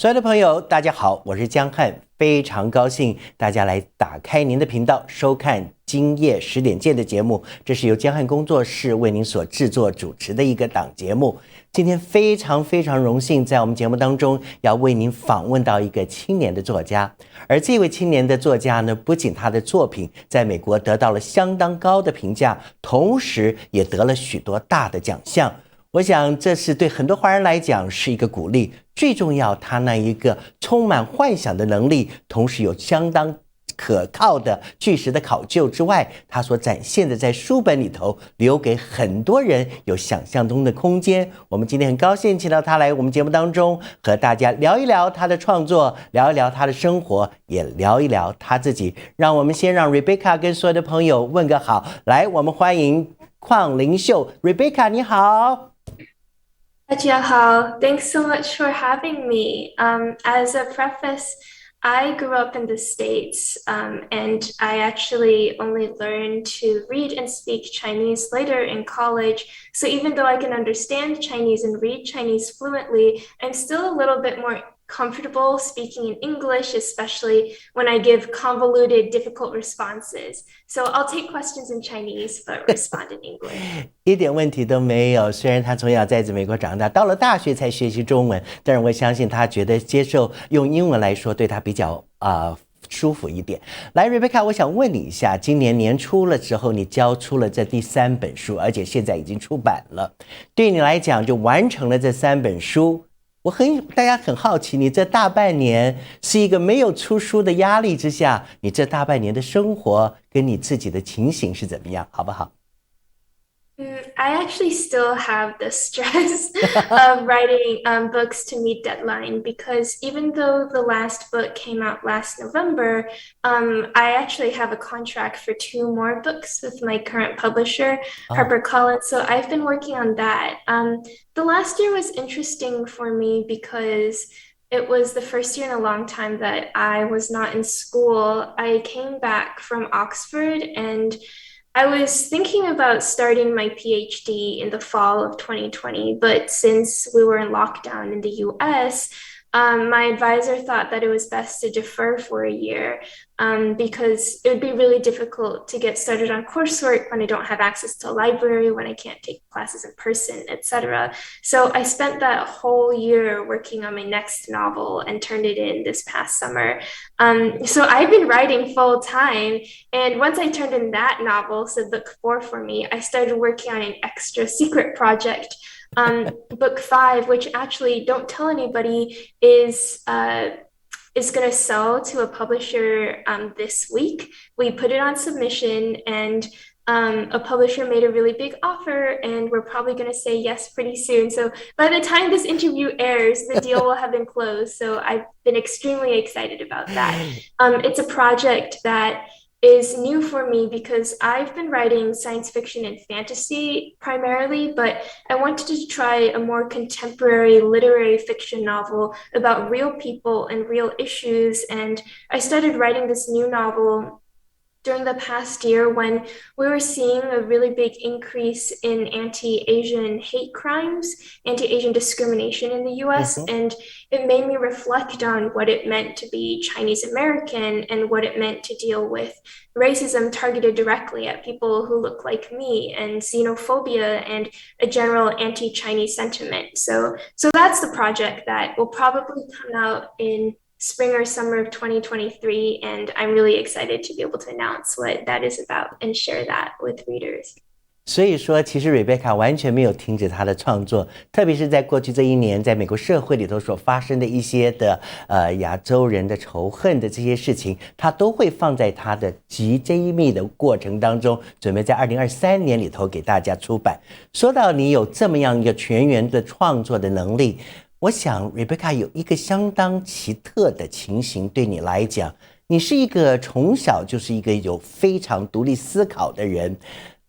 所有的朋友，大家好，我是江汉，非常高兴大家来打开您的频道，收看今夜10点见的节目。这是由江汉工作室为您所制作主持的一个档节目。今天非常荣幸，在我们节目当中要为您访问到一个青年的作家，而这位青年的作家呢，不仅他的作品在美国得到了相当高的评价，同时也得了许多大的奖项。我想这是对很多华人来讲是一个鼓励，最重要他那一个充满幻想的能力，同时有相当可靠的据实的考究之外，他所展现的在书本里头留给很多人有想象中的空间。我们今天很高兴请到他来我们节目当中，和大家聊一聊他的创作，聊一聊他的生活，也聊一聊他自己。让我们先让 Rebecca 跟所有的朋友问个好。来，我们欢迎邝灵秀 Rebecca， 你好。大家好, thanks so much for having me. As a preface, I grew up in the States, and I actually only learned to read and speak Chinese later in college. So even though I can understand Chinese and read Chinese fluently, I'm still a little bit more comfortable speaking in English, especially when I give convoluted, difficult responses. So I'll take questions in Chinese, but respond in English. 一点问题都没有。虽然他从小在美国长大，到了大学才学习中文，但是我相信他觉得接受用英文来说对他比较舒服一点。来 Rebecca， 我想问你一下，今年年初了之后，你交出了这第3本书，而且现在已经出版了。对你来讲，就完成了这3本书。大家很好奇，你这大半年是一个没有出书的压力之下，你这大半年的生活跟你自己的情形是怎么样，好不好？ I actually still have the stress of writing books to meet deadline because even though the last book came out last November, I actually have a contract for 2 more books with my current publisher, HarperCollins. So I've been working on that. The last year was interesting for me because it was the first year in a long time that I was not in school. I came back from Oxford and I was thinking about starting my PhD in the fall of 2020, but since we were in lockdown in the US, my advisor thought that it was best to defer for a year because it would be really difficult to get started on coursework when I don't have access to a library, when I can't take classes in person, etc. So I spent that whole year working on my next novel and turned it in this past summer. So I've been writing full time. And once I turned in that novel, so book 4 for me, I started working on an extra secret project. Book 5, which actually don't tell anybody, is going to sell to a publisher this week. We put it on submission and a publisher made a really big offer and we're probably going to say yes pretty soon. So by the time this interview airs, the deal will have been closed. So I've been extremely excited about that. It's a project that is new for me because I've been writing science fiction and fantasy primarily, but I wanted to try a more contemporary literary fiction novel about real people and real issues. And I started writing this new novel during the past year when we were seeing a really big increase in anti-Asian hate crimes, anti-Asian discrimination in the US. And it made me reflect on what it meant to be Chinese American and what it meant to deal with racism targeted directly at people who look like me, and xenophobia and a general anti-Chinese sentiment. So that's the project that will probably come out in spring or summer of 2023, and I'm really excited to be able to announce what that is about and share that with readers. 所以说，其实 Rebecca 完全没有停止她的创作，特别是在过去这1年，在美国社会里头所发生的一些的亚洲人的仇恨的这些事情，她都会放在她的极精密的过程当中，准备在2023年里头给大家出版。说到你有这么样一个全员的创作的能力，我想 Rebecca 有一个相当奇特的情形，对你来讲，你是一个从小就是一个有非常独立思考的人。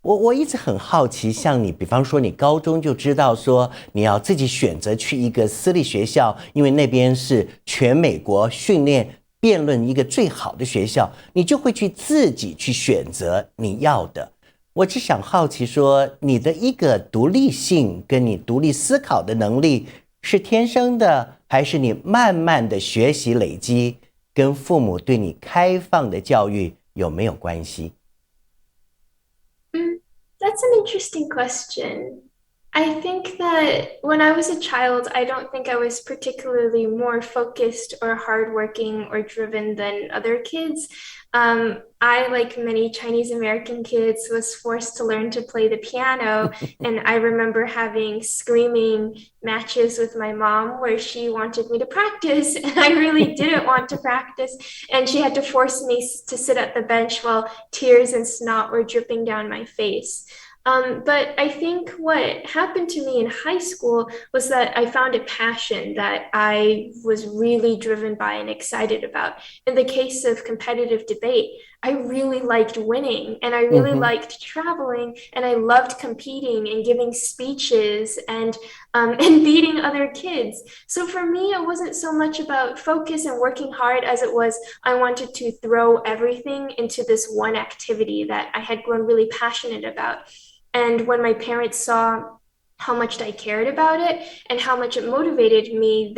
我一直很好奇，像你，比方说你高中就知道说你要自己选择去一个私立学校，因为那边是全美国训练辩论一个最好的学校，你就会去自己去选择你要的。我只想好奇说，你的一个独立性跟你独立思考的能力是天生的，还是你慢慢的学习累积，跟父母对你开放的教育有没有关系？ That's an interesting question. I think that when I was a child, I don't think I was particularly more focused or hardworking or driven than other kids. I, like many Chinese American kids, was forced to learn to play the piano. And I remember having screaming matches with my mom where she wanted me to practice. And I really didn't want to practice. And she had to force me to sit at the bench while tears and snot were dripping down my face. But I think what happened to me in high school was that I found a passion that I was really driven by and excited about. In the case of competitive debate, I really liked winning and I really liked traveling and I loved competing and giving speeches and beating other kids. So for me, it wasn't so much about focus and working hard as it was I wanted to throw everything into this one activity that I had grown really passionate about. And when my parents saw how much I cared about it and how much it motivated me,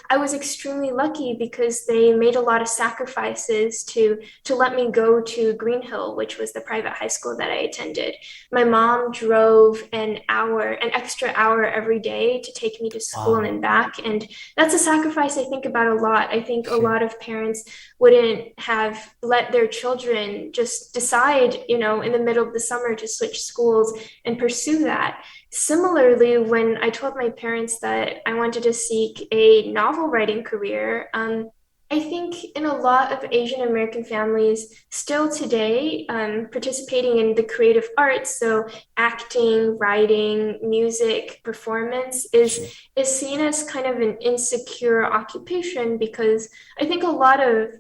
I was extremely lucky because they made a lot of sacrifices to let me go to Green Hill, which was the private high school that I attended. My mom drove an extra hour every day to take me to school and back. And that's a sacrifice I think about a lot. I think a lot of parents wouldn't have let their children just decide, in the middle of the summer to switch schools and pursue that. Similarly, when I told my parents that I wanted to seek a novel writing career, I think in a lot of Asian American families still today, participating in the creative arts, so acting, writing, music, performance is seen as kind of an insecure occupation because I think a lot of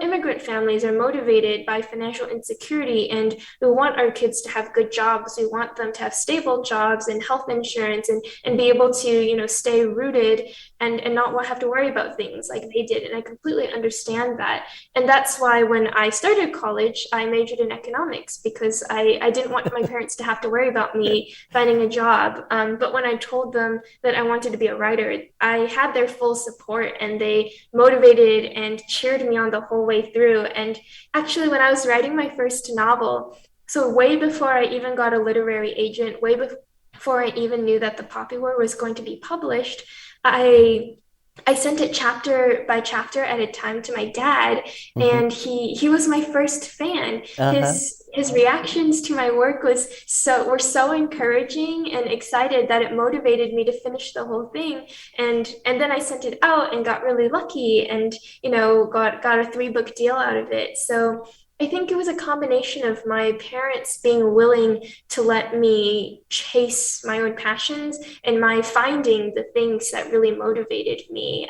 immigrant families are motivated by financial insecurity, and we want our kids to have good jobs. We want them to have stable jobs and health insurance and be able to, stay rooted and not have to worry about things like they did. And I completely understand that. And that's why when I started college, I majored in economics because I didn't want my parents to have to worry about me finding a job. But when I told them that I wanted to be a writer, I had their full support and they motivated and cheered me on the whole way through. And actually, when I was writing my first novel, so way before I even got a literary agent, way before I even knew that The Poppy War was going to be published, I sent it chapter by chapter at a time to my dad, and he was my first fan. His reactions to my work were so encouraging and excited that it motivated me to finish the whole thing. And then I sent it out and got really lucky and got a 3-book deal out of it. So I think it was a combination of my parents being willing to let me chase my own passions and my finding the things that really motivated me,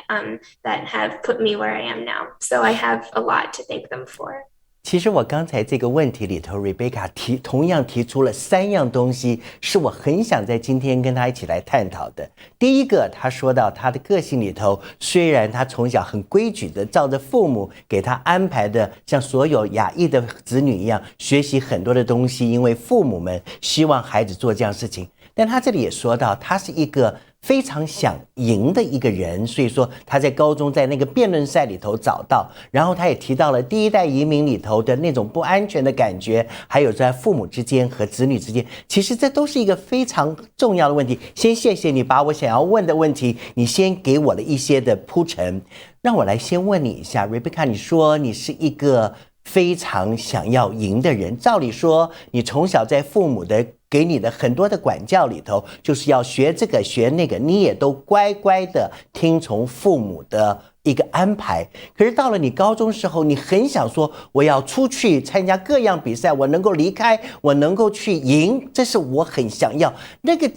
that have put me where I am now. So I have a lot to thank them for. 其实我刚才这个问题里头 Rebecca 同样提出了3样东西，是我很想在今天跟她一起来探讨的。第一个，她说到她的个性里头，虽然她从小很规矩的照着父母给她安排的，像所有亚裔的子女一样学习很多的东西，因为父母们希望孩子做这样的事情。但她这里也说到，她是一个非常想赢的一个人，所以说他在高中在那个辩论赛里头找到，然后他也提到了第一代移民里头的那种不安全的感觉，还有在父母之间和子女之间，其实这都是一个非常重要的问题。先谢谢你把我想要问的问题，你先给我了一些的铺陈，让我来先问你一下 Rebecca， 你说你是一个非常想要赢的人，照理说你从小在父母的给你的很多的管教里头，就是要学这个学那个，你也都乖乖的听从父母的一个安排。可是到了你高中时候，你很想说我要出去参加各样比赛，我能够离开，我能够去赢，这是我很想要。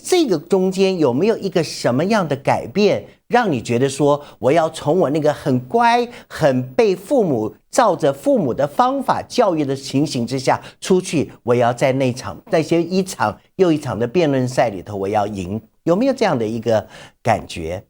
这个中间有没有一个什么样的改变，让你觉得说我要从我那个很乖很被父母照着父母的方法教育的情形之下出去，我要在那些一场又一场的辩论赛里头我要赢，有没有这样的一个感觉？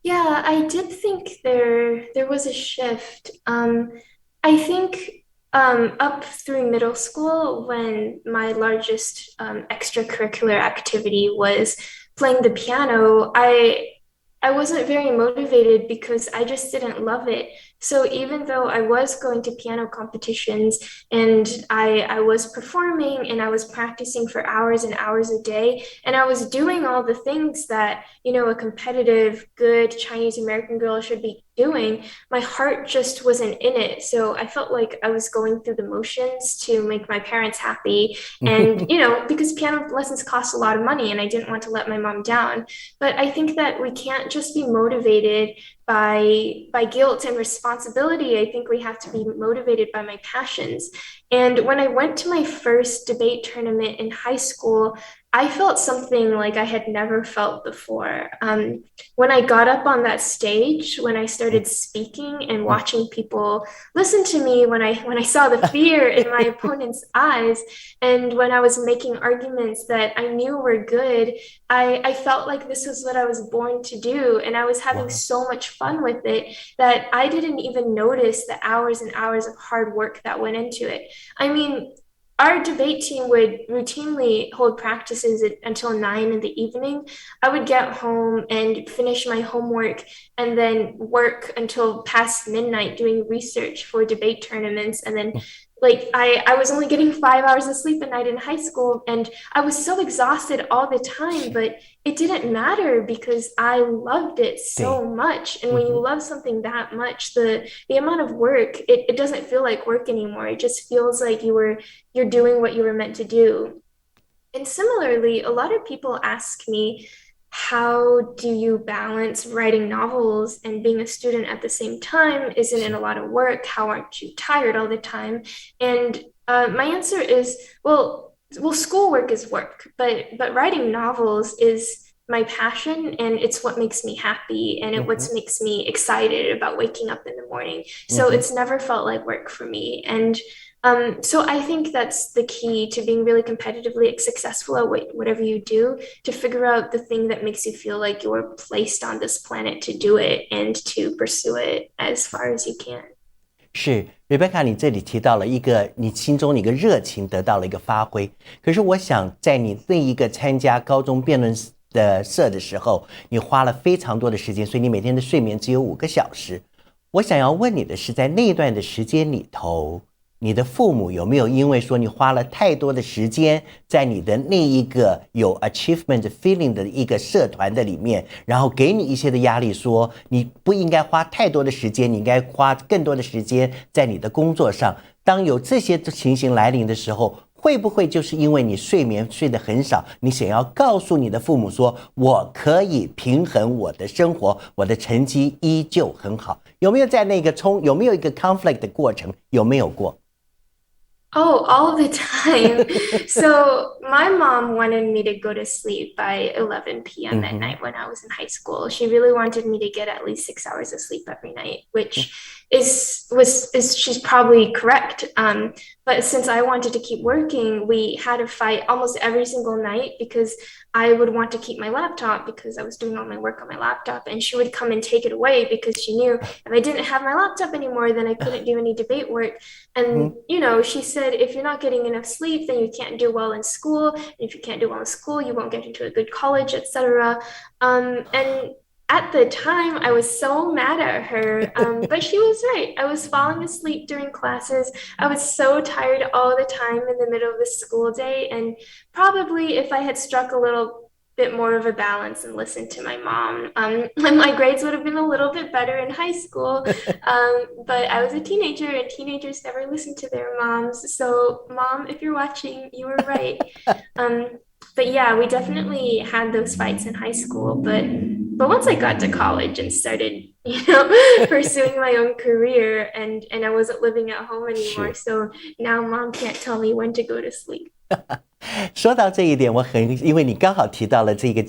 Yeah, I did think there was a shift. I think up through middle school, when my largest extracurricular activity was playing the piano, I wasn't very motivated because I just didn't love it. So even though I was going to piano competitions and I was performing and I was practicing for hours and hours a day, and I was doing all the things that, a competitive, good Chinese American girl should be doing, my heart just wasn't in it. So I felt like I was going through the motions to make my parents happy. And, because piano lessons cost a lot of money and I didn't want to let my mom down. But I think that we can't just be motivated by guilt and responsibility. I think we have to be motivated by my passions. And when I went to my first debate tournament in high school, I felt something like I had never felt before. When I got up on that stage, when I started speaking and watching people listen to me, when I saw the fear in my opponent's eyes, and when I was making arguments that I knew were good, I felt like this was what I was born to do. And I was having so much fun with it that I didn't even notice the hours and hours of hard work that went into it. I mean, our debate team would routinely hold practices until 9 in the evening. I would get home and finish my homework and then work until past midnight doing research for debate tournaments. And then I was only getting 5 hours of sleep a night in high school, and I was so exhausted all the time, but it didn't matter because I loved it so much. And when you love something that much, the amount of work, it doesn't feel like work anymore. It just feels like you're doing what you were meant to do. And similarly, a lot of people ask me, how do you balance writing novels and being a student at the same time? Isn't it a lot of work? How aren't you tired all the time? And my answer is, well, schoolwork is work, but writing novels is my passion, and it's what makes me happy, and what makes me excited about waking up in the morning. So it's never felt like work for me. And so I think that's the key to being really competitively successful at whatever you do, to figure out the thing that makes you feel like you're placed on this planet to do it and to pursue it as far as you can. 是 Rebecca， 你这里提到了一个你心中的一个热情得到了一个发挥。可是我想在你那一个参加高中辩论的社的时候，你花了非常多的时间，所以你每天的睡眠只有5个小时。我想要问你的是，在那一段的时间里头，你的父母有没有因为说你花了太多的时间在你的那一个有 achievement feeling 的一个社团的里面，然后给你一些的压力，说你不应该花太多的时间，你应该花更多的时间在你的工作上。当有这些情形来临的时候，会不会就是因为你睡眠睡得很少，你想要告诉你的父母说，我可以平衡我的生活，我的成绩依旧很好？有没有在那个有没有一个 conflict 的过程？有没有过？ Oh, all the time. So my mom wanted me to go to sleep by 11 p.m. at night when I was in high school. She really wanted me to get at least 6 hours of sleep every night, which is she's probably correct. But since I wanted to keep working, we had to fight almost every single night because I would want to keep my laptop because I was doing all my work on my laptop, and she would come and take it away because she knew if I didn't have my laptop anymore, then I couldn't do any debate work. And, she said, if you're not getting enough sleep, then you can't do well in school. And if you can't do well in school, you won't get into a good college, etc. And at the time, I was so mad at her, but she was right. I was falling asleep during classes. I was so tired all the time in the middle of the school day. And probably if I had struck a little bit more of a balance and listened to my mom, my grades would have been a little bit better in high school. But I was a teenager, and teenagers never listen to their moms. So, Mom, if you're watching, you were right. But yeah, we definitely had those fights in high school. But once I got to college and started, pursuing my own career, and I wasn't living at home anymore. So now Mom can't tell me when to go to sleep. 说到这一点，因为你刚好提到了这个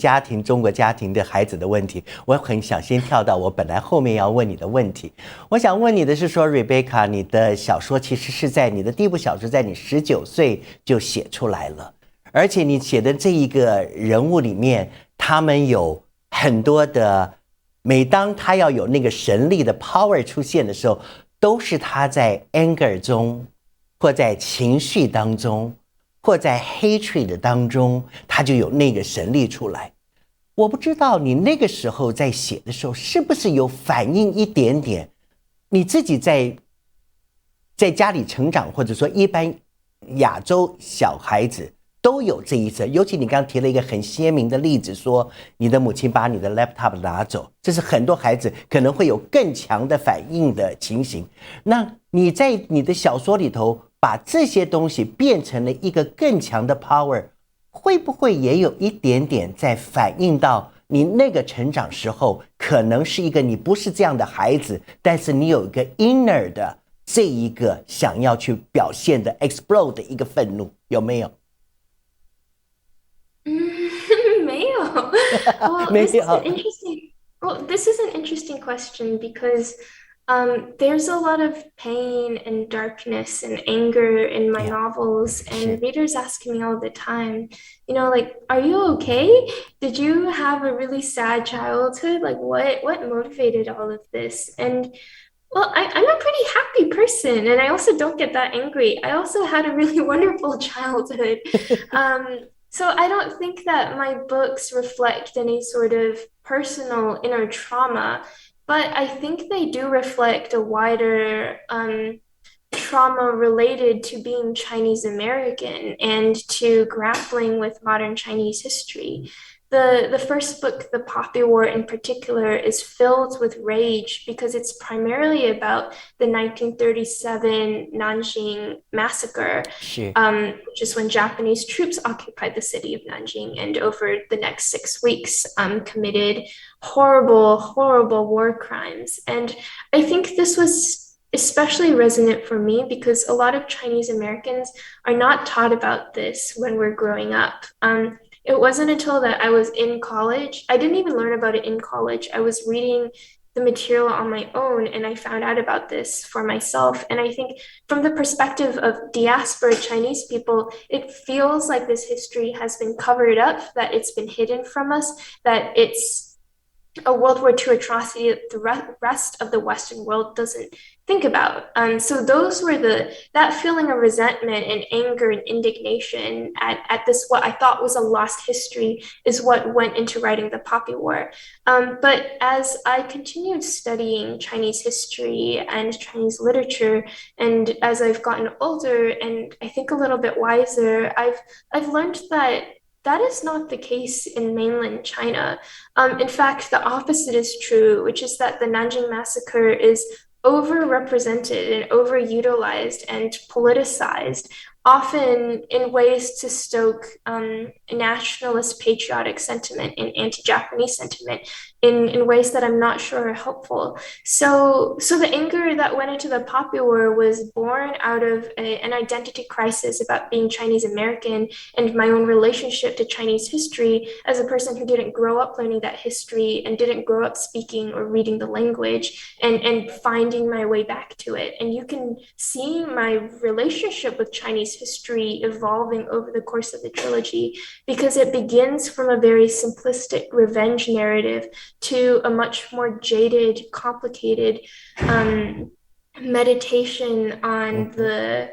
中国家庭的孩子的问题，我很想先跳到我本来后面要问你的问题。我想问你的是说 ，Rebecca， 你的小说其实是在你的第一部小说在你19岁就写出来了，而且你写的这一个人物里面，他们有很多的，每当他要有那个神力的 power 出现的时候，都是他在 anger 中，或在情绪当中，或在 hatred 当中，他就有那个神力出来。我不知道你那个时候在写的时候，是不是有反映一点点你自己在家里成长，或者说一般亚洲小孩子都有这一侧。尤其你刚刚提了一个很鲜明的例子，说你的母亲把你的 laptop 拿走，这是很多孩子可能会有更强的反应的情形。那你在你的小说里头把这些东西变成了一个更强的 power， 会不会也有一点点在反映到你那个成长时候可能是一个你不是这样的孩子，但是你有一个 inner 的这一个想要去表现的 explode 的一个愤怒，有没有？没有。Well, 没 this is 有。 an interesting. Well, this is an interesting question because there's a lot of pain and darkness and anger in my Yeah. novels, and Sure. readers ask me all the time, like, are you okay? Did you have a really sad childhood? Like, what motivated all of this? And well, I'm a pretty happy person, and I also don't get that angry. I also had a really wonderful childhood. So I don't think that my books reflect any sort of personal inner trauma, but I think they do reflect a wider trauma related to being Chinese American and to grappling with modern Chinese history. The first book, The Poppy War in particular, is filled with rage because it's primarily about the 1937 Nanjing massacre, 是 which is when Japanese troops occupied the city of Nanjing and over the next 6 weeks committed horrible, horrible war crimes. And I think this was especially resonant for me because a lot of Chinese Americans are not taught about this when we're growing up. It wasn't until that I was in college. I didn't even learn about it in college. I was reading the material on my own and I found out about this for myself. And I think from the perspective of diaspora Chinese people, it feels like this history has been covered up, that it's been hidden from us, that it's a World War II atrocity that the rest of the Western world doesn't think about. So those were that feeling of resentment and anger and indignation at this, what I thought was a lost history, is what went into writing The Poppy War. But as I continued studying Chinese history and Chinese literature, and as I've gotten older and I think a little bit wiser, I've learned that is not the case in mainland China. In fact, the opposite is true, which is that the Nanjing massacre is overrepresented and overutilized and politicized, often in ways to stoke nationalist patriotic sentiment and anti-Japanese sentiment in ways that I'm not sure are helpful. So the anger that went into the Poppy War was born out of an identity crisis about being Chinese American and my own relationship to Chinese history as a person who didn't grow up learning that history and didn't grow up speaking or reading the language and finding my way back to it. And you can see my relationship with Chinese history evolving over the course of the trilogy because it begins from a very simplistic revenge narrative to a much more jaded, complicated meditation on the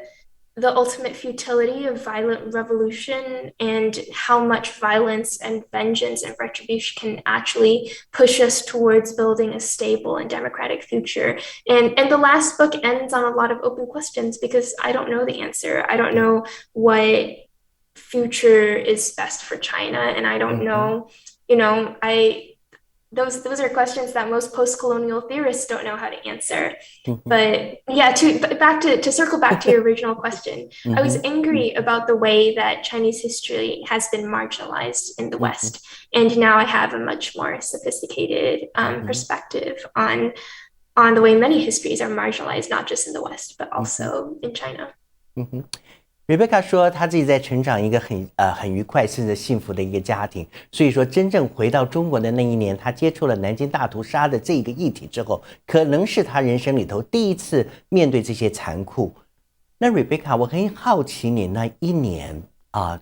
ultimate futility of violent revolution and how much violence and vengeance and retribution can actually push us towards building a stable and democratic future. And the last book ends on a lot of open questions because I don't know the answer. I don't know what future is best for China, and I don't know, those are questions that most post-colonial theorists don't know how to answer. But yeah, to circle back to your original question, I was angry about the way that Chinese history has been marginalized in the West, and now I have a much more sophisticated perspective on the way many histories are marginalized, not just in the West, but also in China. Rebecca 说她自己在成长一个很愉快甚至幸福的一个家庭，所以说真正回到中国的那一年，她接触了南京大屠杀的这个议题之后，可能是她人生里头第一次面对这些残酷。那 Rebecca 我很好奇你那一年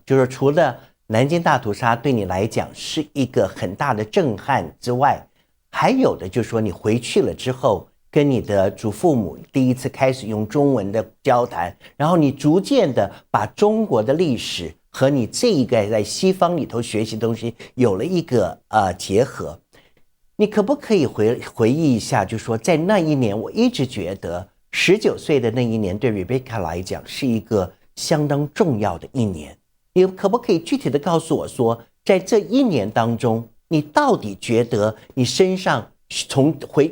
就是除了南京大屠杀对你来讲是一个很大的震撼之外，还有的就是说你回去了之后跟你的祖父母第一次开始用中文的交谈，然后你逐渐的把中国的历史和你这一个在西方里头学习东西有了一个结合。你可不可以回忆一下，就说在那一年，我一直觉得19岁的那一年对 Rebecca 来讲是一个相当重要的一年。你可不可以具体的告诉我说，在这一年当中，你到底觉得你身上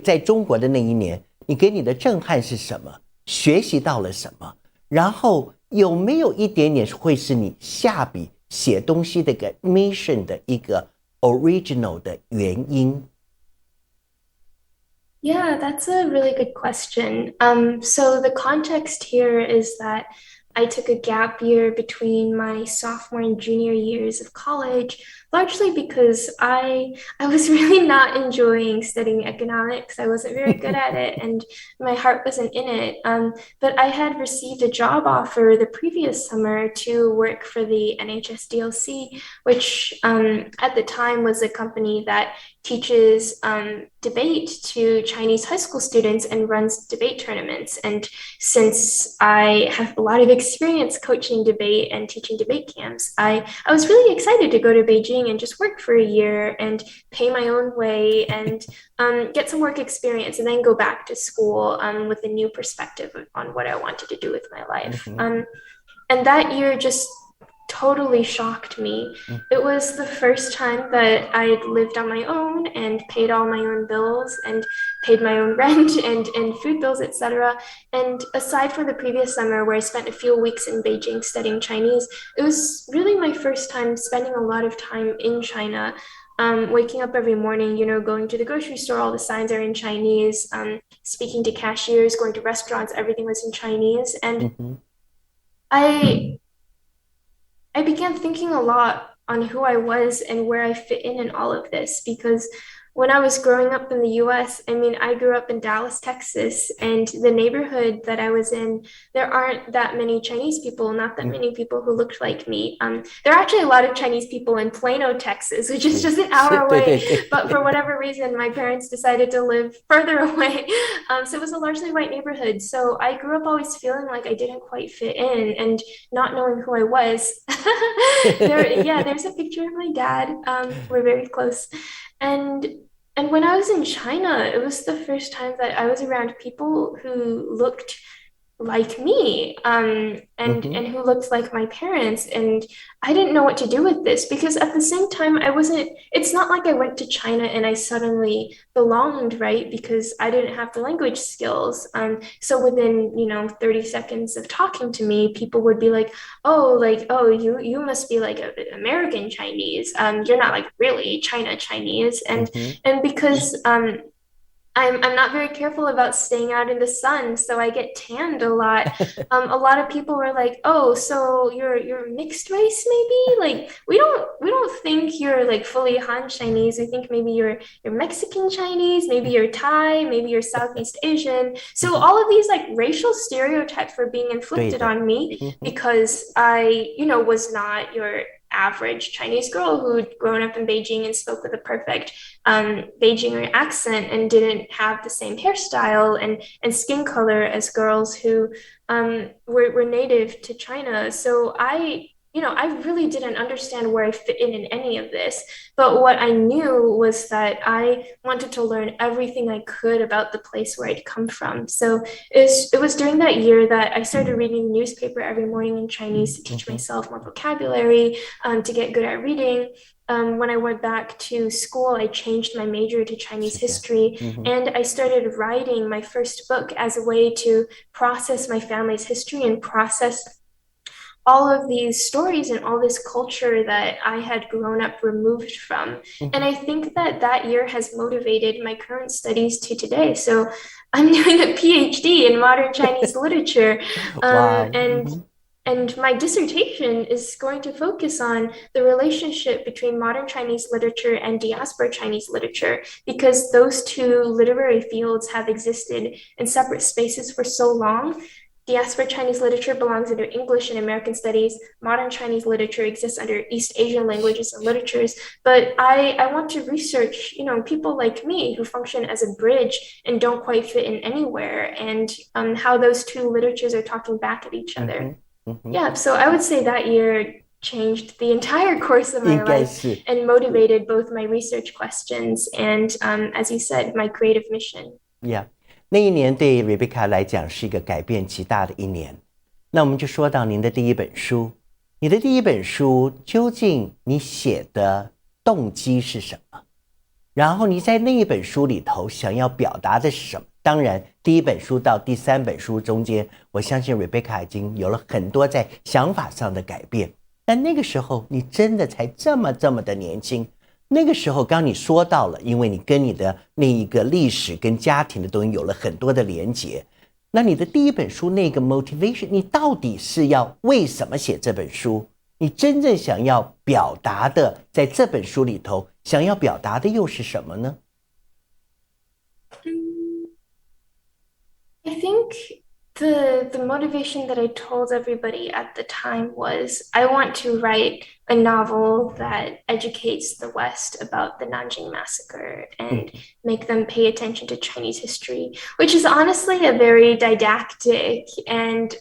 在中国的那一年，你给你的震撼是什么？学习到了什么？然后有没有一点点会是你下笔写东西的一个 mission 的一个 original 的原因？ Yeah, that's a really good question. So the context here is that I took a gap year between my sophomore and junior years of college, largely because I was really not enjoying studying economics. I wasn't very good at it, and my heart wasn't in it. But I had received a job offer the previous summer to work for the NHS DLC, which at the time was a company that teaches debate to Chinese high school students and runs debate tournaments. And since I have a lot of experience coaching debate and teaching debate camps, I was really excited to go to Beijing and just work for a year and pay my own way and get some work experience and then go back to school with a new perspective on what I wanted to do with my life. And that year just totally shocked me. It was the first time that I'd lived on my own and paid all my own bills and paid my own rent and food bills, etc. And aside from the previous summer where I spent a few weeks in Beijing studying Chinese, it was really my first time spending a lot of time in China. Waking up every morning, going to the grocery store, all the signs are in Chinese, speaking to cashiers, going to restaurants, everything was in Chinese. And I began thinking a lot on who I was and where I fit in all of this, because when I was growing up in the US, I grew up in Dallas, Texas, and the neighborhood that I was in, there aren't that many Chinese people, not that many people who looked like me. There are actually a lot of Chinese people in Plano, Texas, which is just an hour away, but for whatever reason, my parents decided to live further away. So it was a largely white neighborhood. So I grew up always feeling like I didn't quite fit in and not knowing who I was. There's a picture of my dad. We're very close. And when I was in China, it was the first time that I was around people who looked like me, and who looked like my parents. And I didn't know what to do with this, because at the same time, it's not like I went to China and I suddenly belonged, right? Because I didn't have the language skills. So within, 30 seconds of talking to me, people would be like, oh, you must be like American Chinese. You're not like really China Chinese. And because I'm not very careful about staying out in the sun, so I get tanned a lot. A lot of people were like, "Oh, so you're mixed race, maybe? Like we don't think you're like fully Han Chinese. We think maybe you're Mexican Chinese, maybe you're Thai, maybe you're Southeast Asian." So all of these like racial stereotypes were being inflicted on me because I, was not your average Chinese girl who'd grown up in Beijing and spoke with a perfect Beijing accent and didn't have the same hairstyle and skin color as girls who were native to China. So I really didn't understand where I fit in any of this. But what I knew was that I wanted to learn everything I could about the place where I'd come from. So it was during that year that I started reading the newspaper every morning in Chinese to teach myself more vocabulary, to get good at reading. When I went back to school, I changed my major to Chinese history, and I started writing my first book as a way to process my family's history and process all of these stories and all this culture that I had grown up removed from. And I think that year has motivated my current studies to today. So I'm doing a PhD in modern Chinese literature. Wow. And my dissertation is going to focus on the relationship between modern Chinese literature and diaspora Chinese literature, because those two literary fields have existed in separate spaces for so long. Diaspora Chinese literature belongs under English and American studies. Modern Chinese literature exists under East Asian languages and literatures. But I want to research, people like me who function as a bridge and don't quite fit in anywhere, and how those two literatures are talking back at each other. Yeah, so I would say that year changed the entire course of my life and motivated both my research questions and, as you said, my creative mission. Yeah. 那一年对 Rebecca 来讲是一个改变极大的一年。那我们就说到您的第一本书，你的第一本书究竟你写的动机是什么？然后你在那一本书里头想要表达的是什么？当然，第一本书到第三本书中间，我相信 Rebecca 已经有了很多在想法上的改变。但那个时候你真的才这么的年轻。那个时候刚你说到了，因为你跟你的那一个历史跟家庭的东西有了很多的连结，那你的第一本书那个 motivation， 你到底是要为什么写这本书？你真正想要表达的，在这本书里头想要表达的又是什么呢？ I think the motivation that I told everybody at the time was I want to write a novel that educates the West about the Nanjing massacre and make them pay attention to Chinese history, which is honestly a very didactic and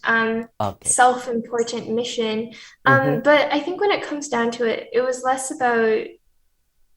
self-important mission. But I think when it comes down to it, it was less about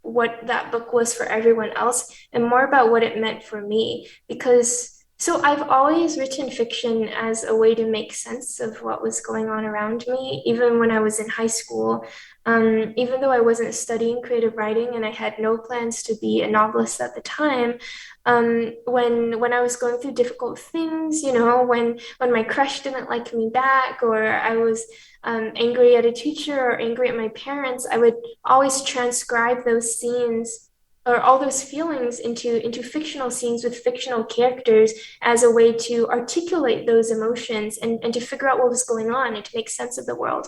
what that book was for everyone else and more about what it meant for me, because so I've always written fiction as a way to make sense of what was going on around me, even when I was in high school. Even though I wasn't studying creative writing and I had no plans to be a novelist at the time, when I was going through difficult things, you know, when my crush didn't like me back, or I was angry at a teacher or angry at my parents, I would always transcribe those scenes or all those feelings into fictional scenes with fictional characters as a way to articulate those emotions and to figure out what was going on and to make sense of the world.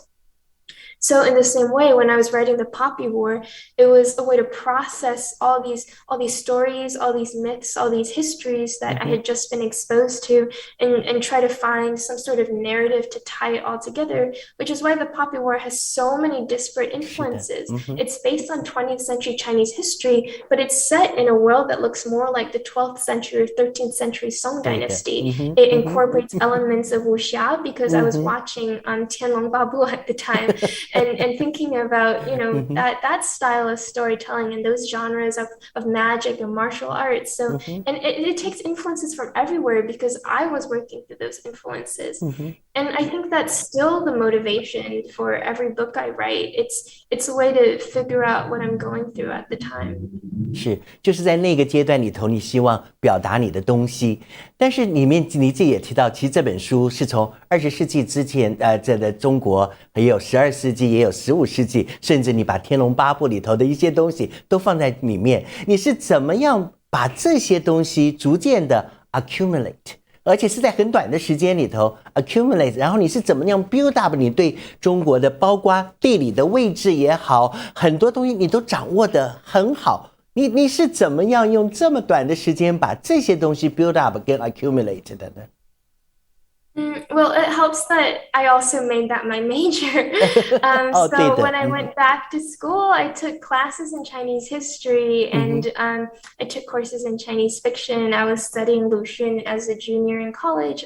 So in the same way, when I was writing The Poppy War, it was a way to process all these stories, all these myths, all these histories that I had just been exposed to and try to find some sort of narrative to tie it all together, which is why The Poppy War has so many disparate influences. It's based on 20th century Chinese history, but it's set in a world that looks more like the 12th century or 13th century Song dynasty. It incorporates elements of wuxia because I was watching Tianlong Babu at the time. And thinking about, you know, that style of storytelling and those genres of magic and martial arts. So, and it takes influences from everywhere because I was working through those influences. And I think that's still the motivation for every book I write. It's a way to figure out what I'm going through at the time. 是，就是在那个阶段里头，你希望表达你的东西，但是里面你自己也提到，其实这本书是从20世纪之前，这的中国也有12世纪，也有15世纪，甚至你把《天龙八部》里头的一些东西都放在里面，你是怎么样把这些东西逐渐的 accumulate？而且是在很短的时间里头 accumulate， 然后你是怎么样 build up 你对中国的包括地理的位置也好，很多东西你都掌握得很好。你是怎么样用这么短的时间把这些东西 build up 跟 accumulate 的呢？ Well, it helps that I also made that my major. So when I went back to school, I took classes in Chinese history and I took courses in Chinese fiction. I was studying Lu Xun as a junior in college,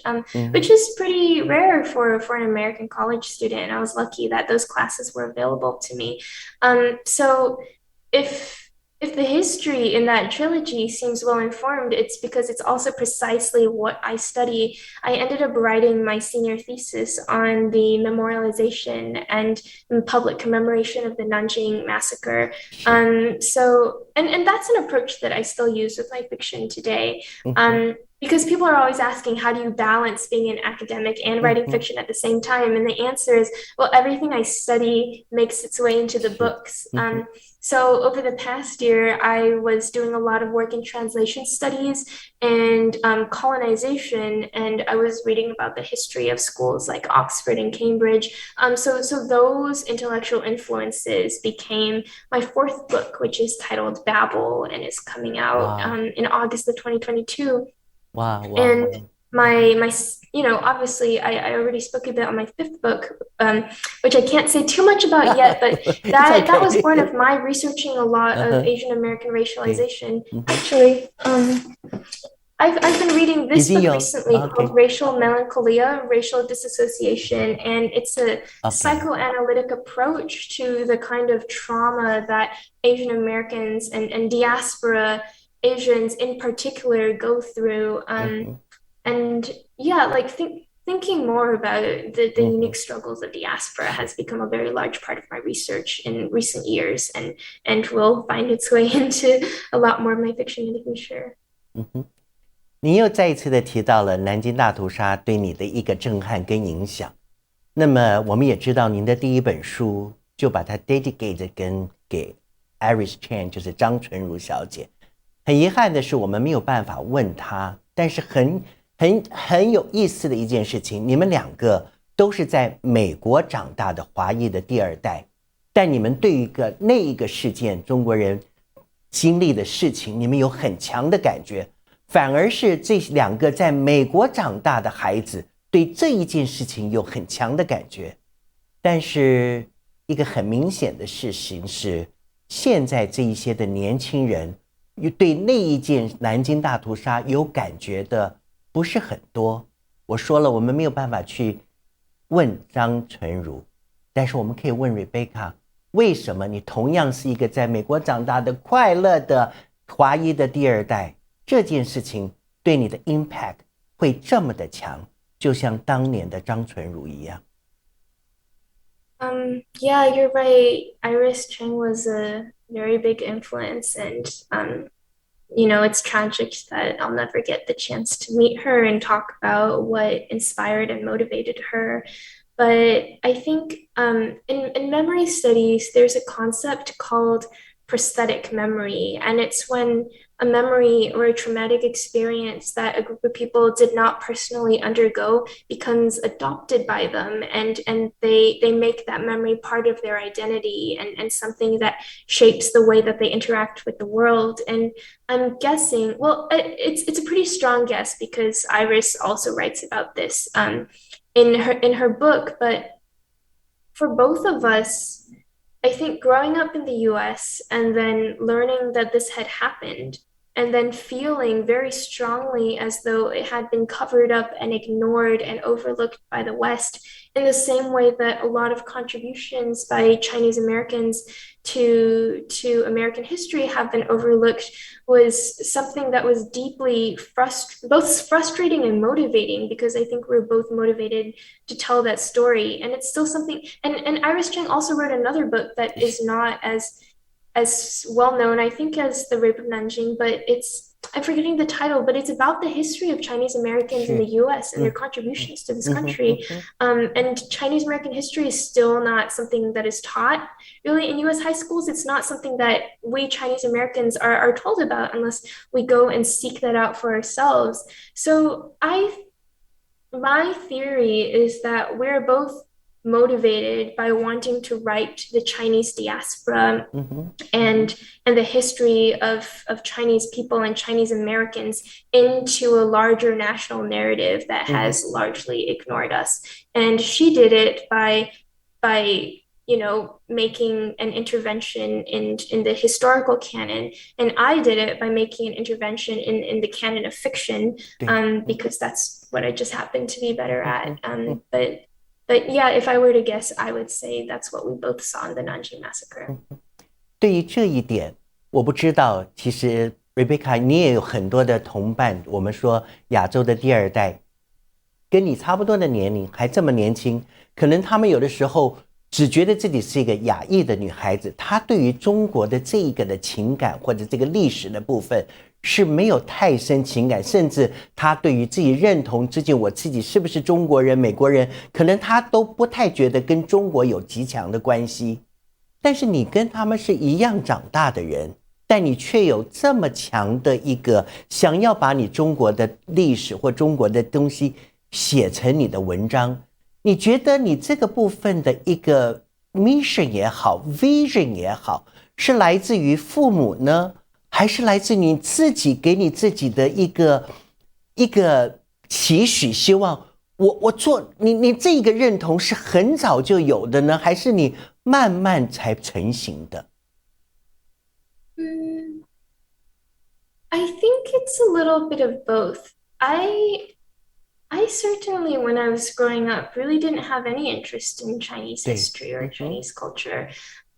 which is pretty rare for an American college student. I was lucky that those classes were available to me. So if the history in that trilogy seems well informed, it's because it's also precisely what I study. I ended up writing my senior thesis on the memorialization and public commemoration of the Nanjing massacre. So that's an approach that I still use with my fiction today. Because people are always asking, how do you balance being an academic and writing fiction at the same time? And the answer is, well, everything I study makes its way into the books. So over the past year, I was doing a lot of work in translation studies and colonization, and I was reading about the history of schools like Oxford and Cambridge. So those intellectual influences became my fourth book, which is titled Babel and is coming out in August of 2022. Wow. And my obviously I already spoke a bit on my fifth book, which I can't say too much about yet, but that was born of my researching a lot of Asian American racialization. Actually, I've been reading this book recently Okay. called Racial Melancholia, Racial Disassociation, and it's a psychoanalytic approach to the kind of trauma that Asian Americans and diaspora Asians in particular go through. And yeah, like thinking more about the unique struggles of diaspora has become a very large part of my research in recent years, and will find its way into a lot more of my fiction in the future. 你又再一次的提到了南京大屠杀对你的一个震撼跟影响。那么我们也知道您的第一本书就把它 dedicate 给 R.F.Kuang， 就是张纯如小姐。很遗憾的是我们没有办法问她，但是很有意思的一件事情，你们两个都是在美国长大的华裔的第二代，但你们对于那一个事件中国人经历的事情，你们有很强的感觉。反而是这两个在美国长大的孩子对这一件事情有很强的感觉。但是一个很明显的事情是，现在这一些的年轻人对那一件南京大屠杀有感觉的不是很多。我说了，我们没有办法去问张纯如，但是我们可以问 Rebecca， 为什么你同样是一个在美国长大的快乐的华裔的第二代，这件事情对你的 impact 会这么的强，就像当年的张纯如一样。Yeah, you're right. Iris Chang was a very big influence, and it's tragic that I'll never get the chance to meet her and talk about what inspired and motivated her. But I think in memory studies, there's a concept called prosthetic memory, and it's when a memory or a traumatic experience that a group of people did not personally undergo becomes adopted by them, and they make that memory part of their identity and something that shapes the way that they interact with the world. And I'm guessing, well, it's a pretty strong guess because Iris also writes about this in her book, but for both of us, I think growing up in the US and then learning that this had happened and then feeling very strongly as though it had been covered up and ignored and overlooked by the West, in the same way that a lot of contributions by Chinese Americans to American history have been overlooked, was something that was deeply both frustrating and motivating, because I think we're both motivated to tell that story. And it's still something, and Iris Chang also wrote another book that is not as well known, I think, as The Rape of Nanjing, but I'm forgetting the title, but it's about the history of Chinese Americans in the US and their contributions to this country. And Chinese American history is still not something that is taught really in US high schools. It's not something that we Chinese Americans are told about unless we go and seek that out for ourselves. So my theory is that we're both motivated by wanting to write the Chinese diaspora and the history of Chinese people and Chinese Americans into a larger national narrative that has largely ignored us. And she did it by making an intervention in the historical canon, and I did it by making an intervention in the canon of fiction, because that's what I just happen to be better at. But yeah, if I were to guess, I would say that's what we both saw in the Nanjing massacre. 对于这一点，我不知道，其实 Rebecca 你也有很多的同伴，我们说亚洲的第二代，跟你差不多的年龄，还这么年轻，可能他们有的时候只觉得自己是一个亚裔的女孩子，她对于中国的这一个的情感或者这个历史的部分是没有太深情感，甚至她对于自己认同自己我自己是不是中国人、美国人，可能她都不太觉得跟中国有极强的关系。但是你跟他们是一样长大的人，但你却有这么强的一个想要把你中国的历史或中国的东西写成你的文章。你觉得你这个部分的一个 mission 也好 vision 也好，是来自于父母呢，还是来自你自己给你自己的一个期许，希望我做你这个认同是很早就有的呢，还是你慢慢才成型的？ I think it's a little bit of both. I certainly, when I was growing up, really didn't have any interest in Chinese 对，history or 嗯哼，Chinese culture.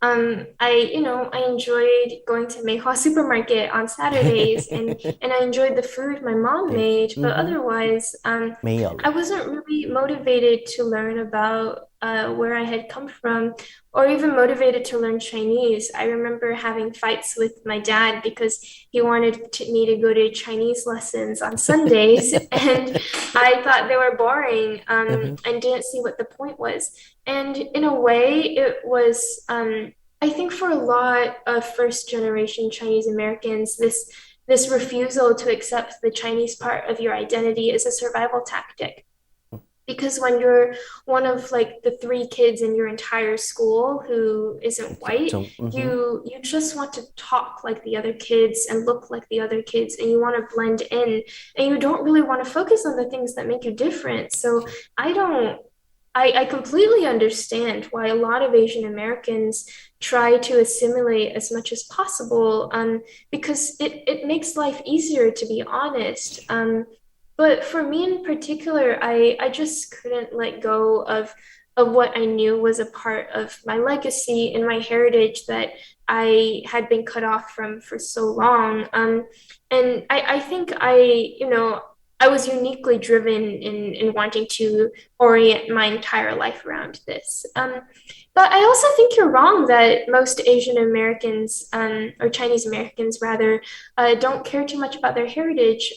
I enjoyed going to Meihua supermarket on Saturdays, and I enjoyed the food my mom 对，made, 嗯 but 哼，otherwise, 没有 I 了，wasn't really motivated to learn about where I had come from, or even motivated to learn Chinese. I remember having fights with my dad because he wanted me to go to Chinese lessons on Sundays, and I thought they were boring, 嗯哼，and didn't see what the point was. And in a way, it was, I think for a lot of first generation Chinese Americans, this refusal to accept the Chinese part of your identity is a survival tactic. Because when you're one of like the three kids in your entire school who isn't white, 嗯哼，you just want to talk like the other kids and look like the other kids, and you want to blend in, and you don't really want to focus on the things that make you different. So I don't I completely understand why a lot of Asian Americans try to assimilate as much as possible, because it makes life easier, to be honest. But for me in particular, I just couldn't let go of what I knew was a part of my legacy and my heritage that I had been cut off from for so long. And I think I was uniquely driven in wanting to orient my entire life around this. But I also think you're wrong that most Asian Americans, or Chinese Americans rather, don't care too much about their heritage.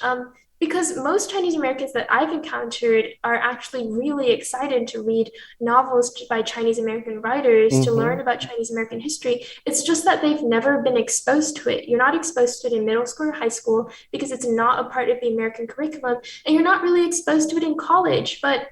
Because most Chinese Americans that I've encountered are actually really excited to read novels by Chinese American writers, 嗯 to learn 哼，about Chinese American history. It's just that they've never been exposed to it. You're not exposed to it in middle school or high school because it's not a part of the American curriculum, and you're not really exposed to it in college. But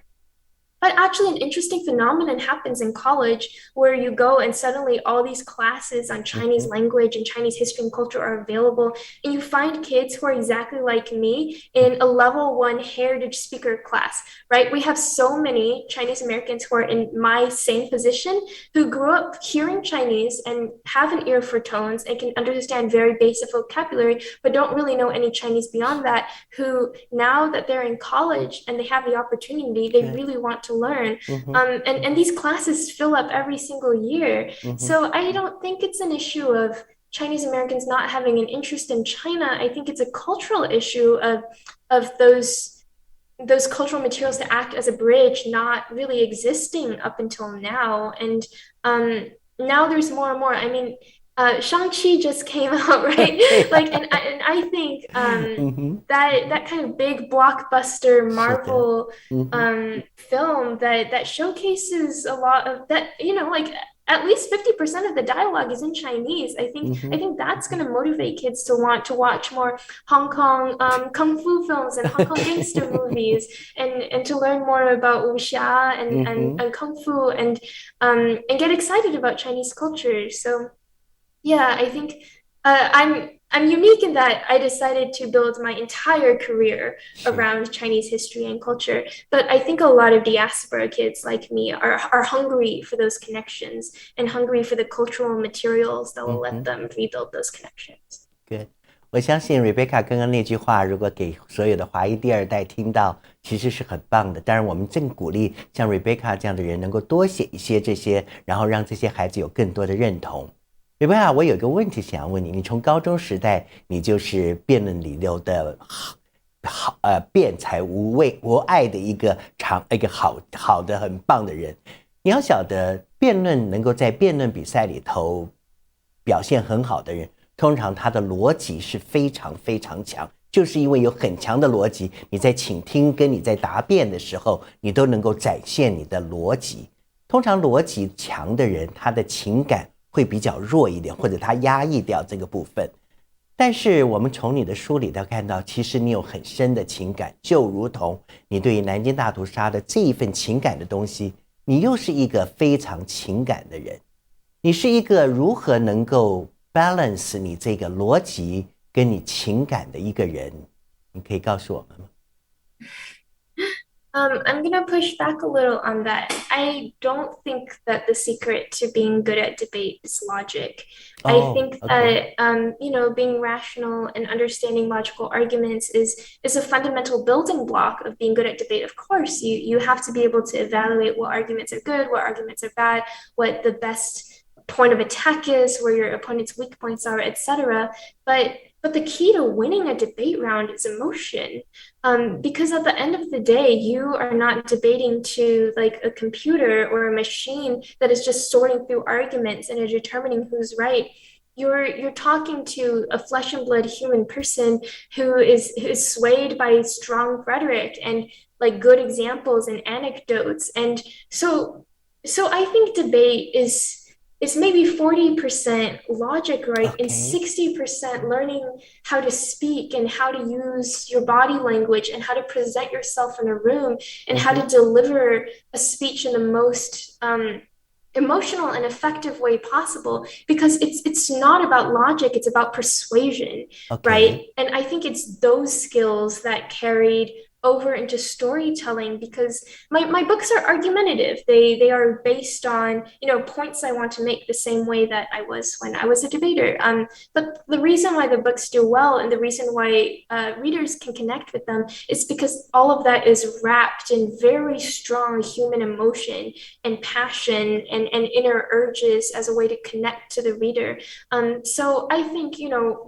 actually, an interesting phenomenon happens in college where you go and suddenly all these classes on 嗯 Chinese 哼，language and Chinese history and culture are available. And you find kids who are exactly like me in a level one heritage speaker class, right? We have so many Chinese Americans who are in my same position who grew up hearing Chinese and have an ear for tones and can understand very basic vocabulary, but don't really know any Chinese beyond that, who now that they're in college and they have the opportunity, they 对，really want to learn. 嗯哼，And these classes fill up every single year. 嗯哼，So I don't think it's an issue of Chinese Americans not having an interest in China. I think it's a cultural issue of those cultural materials to act as a bridge not really existing up until now. And now there's more and more. I mean, Shang-Chi just came out, right? 对呀、Like, and I think 嗯哼，that kind of big blockbuster 是的，Marvel 嗯哼，film that showcases a lot of that, like at least 50% of the dialogue is in Chinese. I think 嗯 I 哼，think that's going to motivate kids to want to watch more Hong Kong kung fu films and Hong Kong gangster movies, and to learn more about wuxia 嗯哼。and kung fu, and get excited about Chinese culture. So yeah, I think I'm unique in that I decided to build my entire career 是 around Chinese history and culture. But I think a lot of diaspora kids like me are hungry for those connections and hungry for the cultural materials that will 嗯 let 哼 them rebuild those connections. ，good。我相信 Rebecca 刚刚那句话，如果给所有的华裔第二代听到，其实是很棒的。当然，我们正鼓励像 Rebecca 这样的人能够多写一些这些，然后让这些孩子有更多的认同。Rebecca，我有一个问题想要问你：你从高中时代，你就是辩论里头的辩才无碍的一个好的很棒的人。你要晓得，辩论能够在辩论比赛里头表现很好的人，通常他的逻辑是非常非常强，就是因为有很强的逻辑，你在倾听跟你在答辩的时候，你都能够展现你的逻辑。通常逻辑强的人，他的情感会比较弱一点，或者他压抑掉这个部分。但是我们从你的书里头看到，其实你有很深的情感，就如同你对于南京大屠杀的这一份情感的东西，你又是一个非常情感的人。你是一个如何能够 balance 你这个逻辑跟你情感的一个人，你可以告诉我们吗？ I'm gonna push back a little on that. I don't think that the secret to being good at debate is logic. I Oh, think okay. that being rational and understanding logical arguments is a fundamental building block of being good at debate. Of course, you have to be able to evaluate what arguments are good, what arguments are bad, what the best point of attack is, where your opponent's weak points are, etc. But the key to winning a debate round is emotion. Because at the end of the day, you are not debating to like a computer or a machine that is just sorting through arguments and determining who's right. You're talking to a flesh and blood human person who is swayed by strong rhetoric and like good examples and anecdotes. And so I think debate is maybe 40% logic, right? And Okay. 60% learning how to speak and how to use your body language and how to present yourself in a room and how to Mm-hmm. deliver a speech in the most emotional and effective way possible, because it's not about logic, it's about persuasion, Okay. right? And I think it's those skills that carried over into storytelling, because my books are argumentative. They are based on points I want to make, the same way that I was when I was a debater. But the reason why the books do well and the reason why readers can connect with them is because all of that is wrapped in very strong human emotion and passion and inner urges as a way to connect to the reader. So I think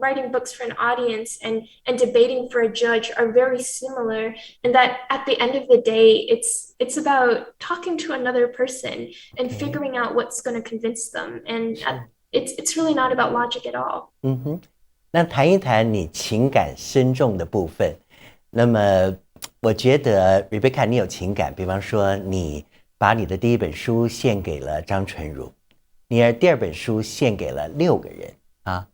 writing books for an audience and debating for a judge are very similar, and that at the end of the day, it's about talking to another person and Okay. figuring out what's going to convince them, and是。it's really not about logic at all. 嗯哼。那谈一谈你情感深重的部分。那么，我觉得 Rebecca 你有情感，比方说你把你的第一本书献给了张纯如，你的第二本书献给了6个人啊。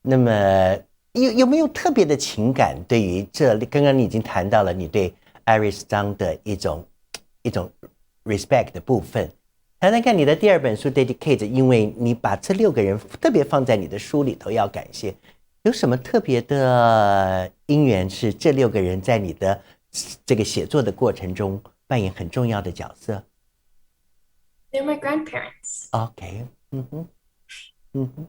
那么有没有特别的情感？对于这，刚刚你已经谈到了你对 Iris 张的一种 respect 的部分。谈谈看你的第二本书 Dedicate， 因为你把这6个人特别放在你的书里头，要感谢。有什么特别的因缘是这6个人在你的这个写作的过程中扮演很重要的角色 They're my grandparents. ？OK，嗯哼，嗯哼，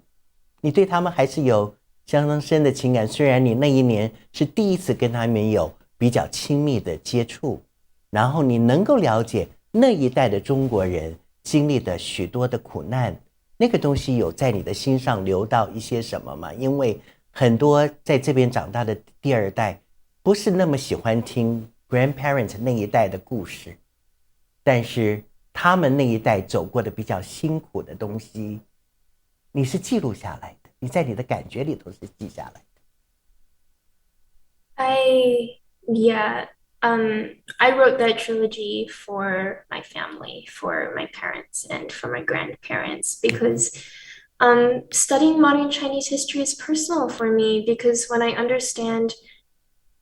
你对他们还是有相当深的情感，虽然你那一年是第一次跟他们有比较亲密的接触，然后你能够了解那一代的中国人经历的许多的苦难，那个东西有在你的心上留到一些什么吗？因为很多在这边长大的第二代不是那么喜欢听 grandparent 那一代的故事，但是他们那一代走过的比较辛苦的东西，你是记录下来的，你在你的感觉里头是记下来的。Yeah, I wrote that trilogy for my family, for my parents, and for my grandparents, because studying modern Chinese history is personal for me, because when I understand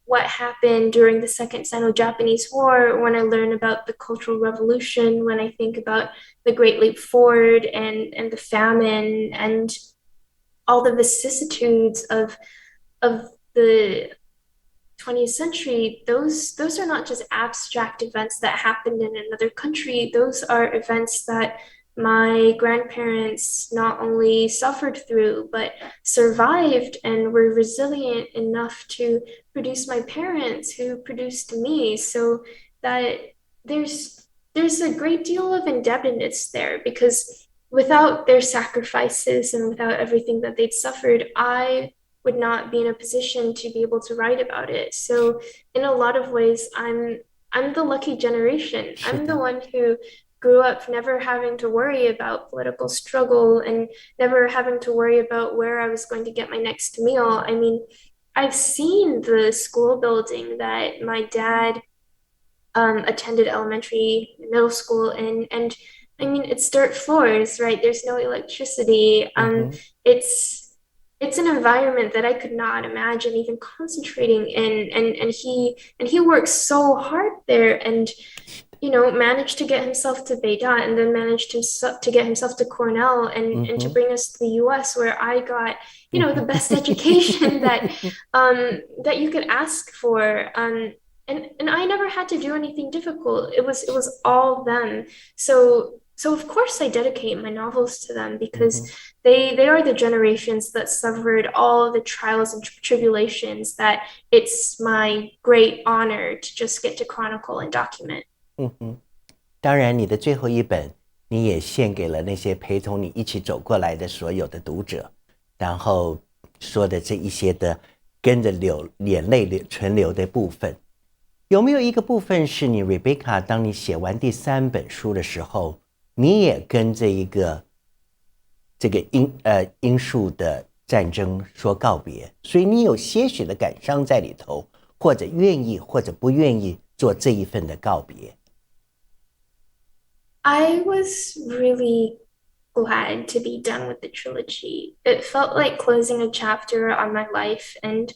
what happened during the Second Sino-Japanese War, when I learn about the Cultural Revolution, when I think about the Great Leap Forward and the famine and all the vicissitudes of the 20th century, those are not just abstract events that happened in another country. Those are events that my grandparents not only suffered through, but survived and were resilient enough to produce my parents, who produced me. So that there's a great deal of indebtedness there, because without their sacrifices and without everything that they'd suffered, I would not be in a position to be able to write about it. So in a lot of ways, I'm the lucky generation. 是 I'm the 的，one who grew up never having to worry about political struggle and never having to worry about where I was going to get my next meal. I mean, I've seen the school building that my dad attended elementary, middle school in, and I mean, it's dirt floors, right? There's no electricity. 嗯哼，It's an environment that I could not imagine even concentrating in, and he works so hard there, and managed to get himself to Beida, and then managed to get himself to Cornell, and to 嗯哼，bring us to the US, where I got the 嗯哼，best education that that you could ask for. and I never had to do anything difficult. It was all them. So of course I dedicate my novels to them because they are the generations that suffered all the trials and tribulations that it's my great honor to just get to chronicle and document. 嗯哼，当然，你的最后一本，你也献给了那些陪同你一起走过来的所有的读者，然后说的这一些的跟着眼泪存留的部分，有没有一个部分是你 Rebecca 当你写完第3本书的时候，你也跟这个罂粟的战争说告别，所以你有些许的感伤在里头，或者愿意或者不愿意做这一份的告别。I was really glad to be done with the trilogy. It felt like closing a chapter on my life and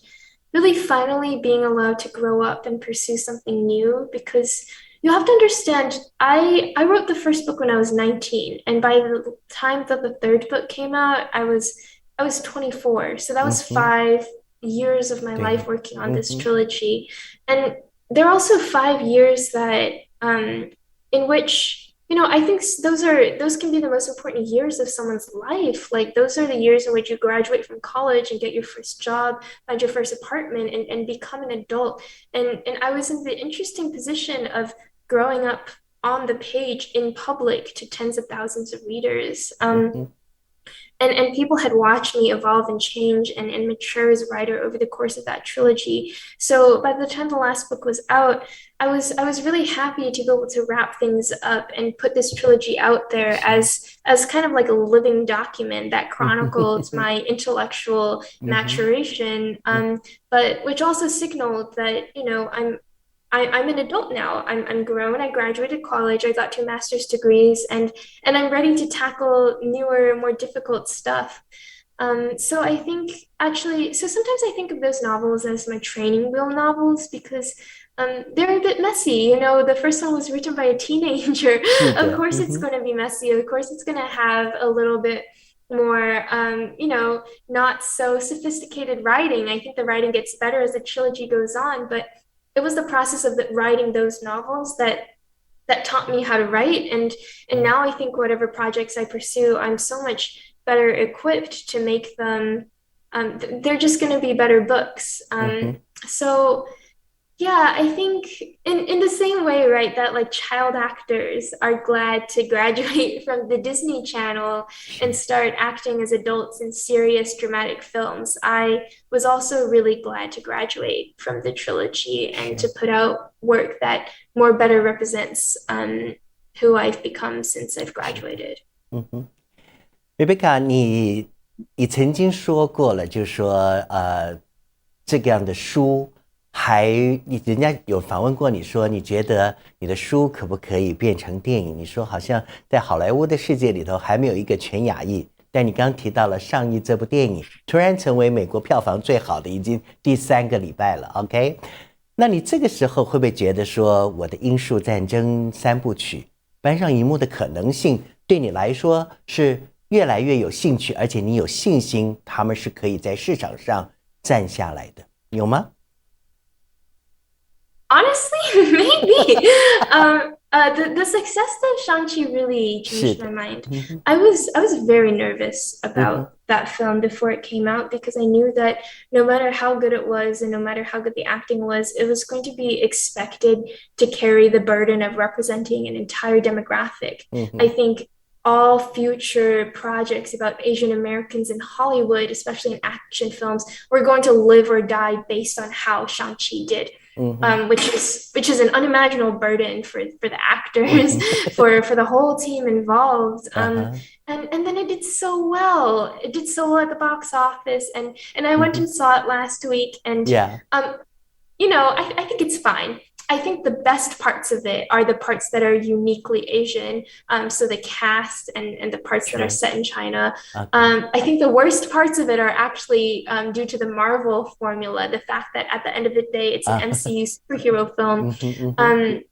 really finally being allowed to grow up and pursue something new because you have to understand, I wrote the first book when I was 19, and by the time that the third book came out, I was 24. So that was 5 years of my life working on this trilogy. And there are also 5 years that in which I think those can be the most important years of someone's life. Like those are the years in which you graduate from college and get your first job, find your first apartment, and become an adult. And I was in the interesting position of growing up on the page in public to tens of thousands of readers. And people had watched me evolve and change and mature as a writer over the course of that trilogy. So by the time the last book was out, I was really happy to be able to wrap things up and put this trilogy out there as kind of like a living document that chronicled my intellectual maturation, but which also signaled that I'm an adult now. I'm grown. I graduated college. I got 2 master's degrees, and I'm ready to tackle newer, more difficult stuff. So I think so sometimes I think of those novels as my training wheel novels because they're a bit messy. The first one was written by a teenager. Of course, it's going to be messy. Of course, it's going to have a little bit more, not so sophisticated writing. I think the writing gets better as the trilogy goes on, but it was the process of writing those novels that taught me how to write, and now I think whatever projects I pursue, I'm so much better equipped to make them. They're just going to be better books. So yeah, I think in the same way, right, that like child actors are glad to graduate from the Disney Channel and start acting as adults in serious dramatic films, I was also really glad to graduate from the trilogy and to put out work that more better represents who I've become since I've graduated. Rebecca, 你曾经说过了，就是说这样的书。人家有访问过你说，你觉得你的书可不可以变成电影？你说好像在好莱坞的世界里头还没有一个全亚裔，但你刚提到了上亿这部电影，突然成为美国票房最好的，已经第3个礼拜了。OK， 那你这个时候会不会觉得说，我的罂粟战争3部曲搬上荧幕的可能性，对你来说是越来越有兴趣，而且你有信心他们是可以在市场上站下来的，有吗？ Honestly, maybe. The success of Shang-Chi really changed my mind. I was very nervous about that film before it came out because I knew that no matter how good it was and no matter how good the acting was, it was going to be expected to carry the burden of representing an entire demographic. I think all future projects about Asian Americans in Hollywood, especially in action films, were going to live or die based on how Shang-Chi did. Which is an unimaginable burden for the actors, for the whole team involved. And then it did so well. It did so well at the box office, and I went and saw it last week, and I think it's fine. I think the best parts of it are the parts that are uniquely Asian. So the cast and the parts that are set in China. I think the worst parts of it are actually due to the Marvel formula. The fact that at the end of the day, it's an MCU superhero film. And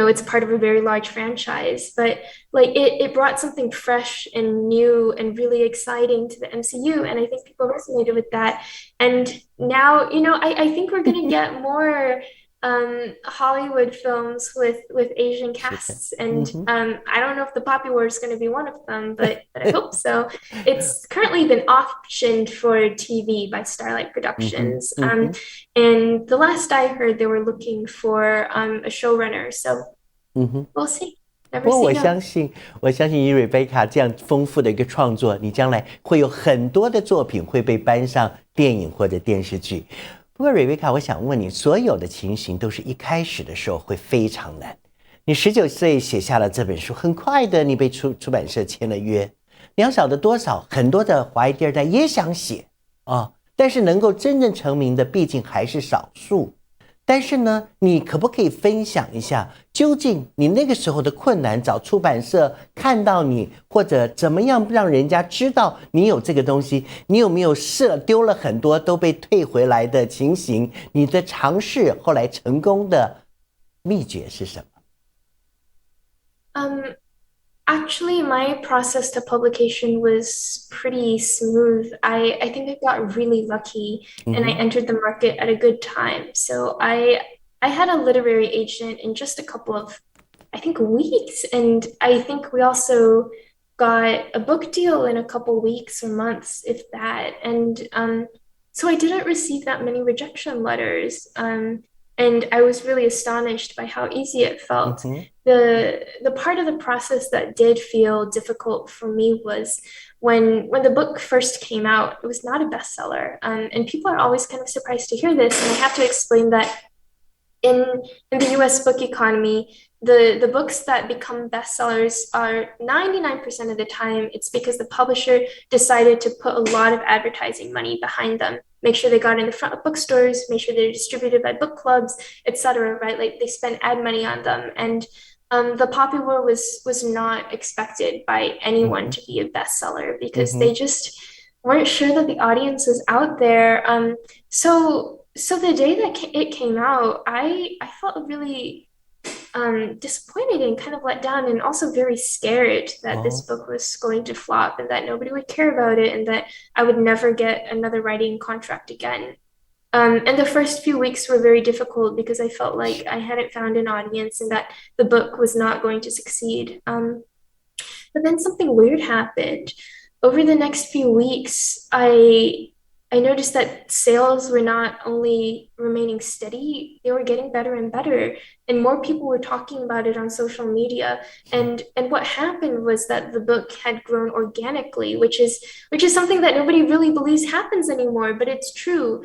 it's part of a very large franchise, but like it brought something fresh and new and really exciting to the MCU, and I think people resonated with that. And now I think we're going to get more Hollywood films with Asian casts, and I don't know if The Poppy War is going to be one of them, but I hope so. It's currently been optioned for TV by Starlight Productions, and the last I heard, they were looking for a showrunner, so we'll see. 不过我相信以Rebecca这样丰富的一个创作，你将来会有很多的作品会被搬上电影或者电视剧。不过Rebecca，我想问你，所有的情形都是一开始的时候会非常难。你19岁写下了这本书，很快的你被出版社签了约。你要晓得多少，很多的华裔第二代也想写啊，但是能够真正成名的毕竟还是少数。但是呢，你可不可以分享一下，究竟你那个时候的困难，找出版社看到你，或者怎么样让人家知道你有这个东西？你有没有丢了很多都被退回来的情形？你的尝试后来成功的秘诀是什么？ Actually, my process to publication was pretty smooth. I think I got really lucky and I entered the market at a good time. So I had a literary agent in just a couple of, I think, weeks. And I think we also got a book deal in a couple weeks or months, if that. And so I didn't receive that many rejection letters. And I was really astonished by how easy it felt. The part of the process that did feel difficult for me was when the book first came out, it was not a bestseller. And people are always kind of surprised to hear this. And I have to explain that in the US book economy, the books that become bestsellers are 99% of the time, it's because the publisher decided to put a lot of advertising money behind them. Make sure they got in the front of bookstores, make sure they're distributed by book clubs, etc. Right? Like they spend ad money on them. And The Poppy War was not expected by anyone to be a bestseller because they just weren't sure that the audience was out there. So the day that it came out, I felt really disappointed and kind of let down, and also very scared that this book was going to flop and that nobody would care about it and that I would never get another writing contract again. And the first few weeks were very difficult because I felt like I hadn't found an audience and that the book was not going to succeed. But then something weird happened. Over the next few weeks, I noticed that sales were not only remaining steady, they were getting better and better. And more people were talking about it on social media. And what happened was that the book had grown organically, which is something that nobody really believes happens anymore, but it's true.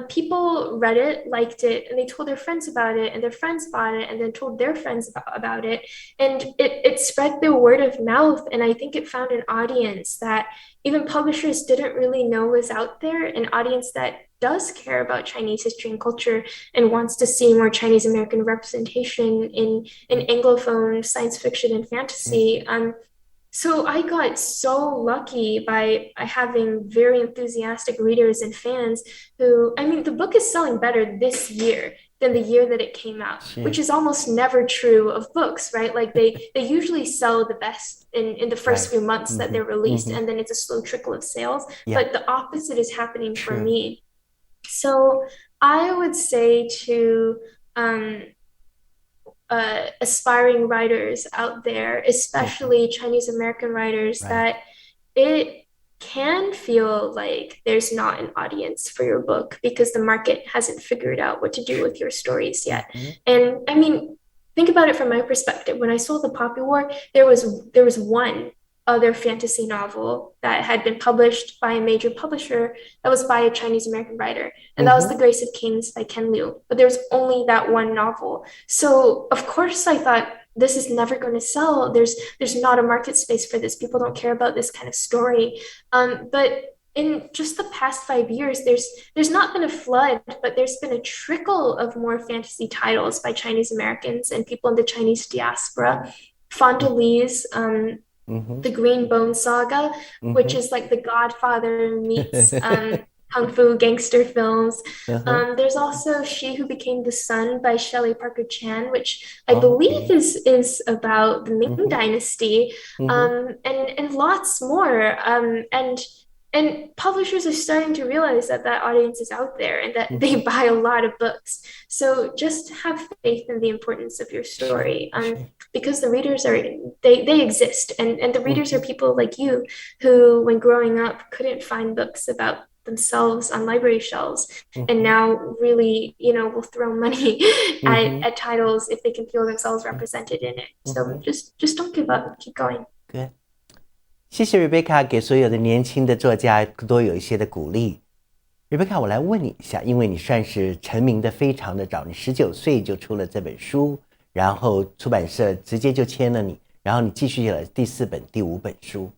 People read it, liked it, and they told their friends about it, and their friends bought it, and then told their friends about it. And it spread through word of mouth. And I think it found an audience that even publishers didn't really know was out there, an audience that does care about Chinese history and culture and wants to see more Chinese American representation in Anglophone science fiction and fantasy. So I got so lucky by having very enthusiastic readers and fans who, I mean, the book is selling better this year than the year that it came out, which is almost never true of books, right? Like they usually sell the best in the first few months that they're released, and then it's a slow trickle of sales. But the opposite is happening for me. So I would say to aspiring writers out there, especially Chinese American writers, that it can feel like there's not an audience for your book because the market hasn't figured out what to do with your stories yet. And I mean, think about it from my perspective. When I sold The Poppy War, there was one other fantasy novel that had been published by a major publisher that was by a Chinese American writer, and that was The Grace of Kings by Ken Liu. But there was only that one novel. So of course I thought, this is never going to sell. There's not a market space for this. People don't care about this kind of story. But in just the past 5 years, there's not been a flood, but there's been a trickle of more fantasy titles by Chinese Americans and people in the Chinese diaspora. Fonda Lee's The Green Bone Saga, which is like The Godfather meets Kung Fu gangster films. There's also She Who Became the Sun by Shelley Parker Chan, which I believe is about the Ming Dynasty, and lots more. And and publishers are starting to realize that that audience is out there and that they buy a lot of books. So just have faith in the importance of your story, because the readers are they exist, and the readers are people like you who, when growing up, couldn't find books about themselves on library shelves, and now really, will throw money at titles if they can feel themselves represented in it. So just don't give up, keep going. Good. 谢谢 Rebecca 给所有的年轻的作家都有一些的鼓励。Rebecca， 我来问你一下，因为你算是成名的非常的早，你19岁就出了这本书，然后出版社直接就签了你，然后你继续写了第4本、第5本书。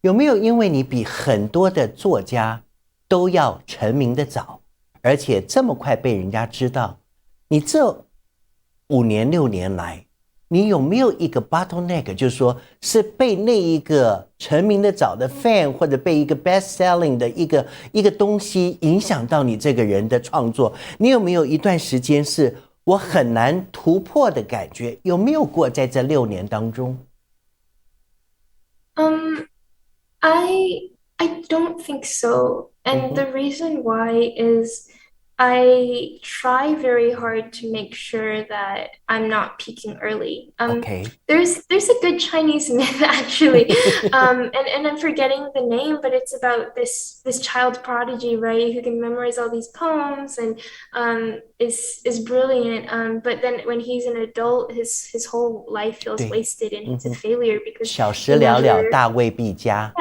有没有因为你比很多的作家都要成名的早，而且这么快被人家知道，你这5年6年来，你有没有一个 bottleneck， 就是说是被那一个成名的早的 fan 或者被一个 best selling 的一个东西影响到你这个人的创作？你有没有一段时间是我很难突破的感觉？有没有过在这6年当中？ I don't think so. And the reason why is I try very hard to make sure that I'm not peaking early. Okay. There's a good Chinese myth actually, and I'm forgetting the name, but it's about this child prodigy, right, who can memorize all these poems and is brilliant. But then when he's an adult, his whole life feels wasted and he's a failure because 小时了了，大未必佳。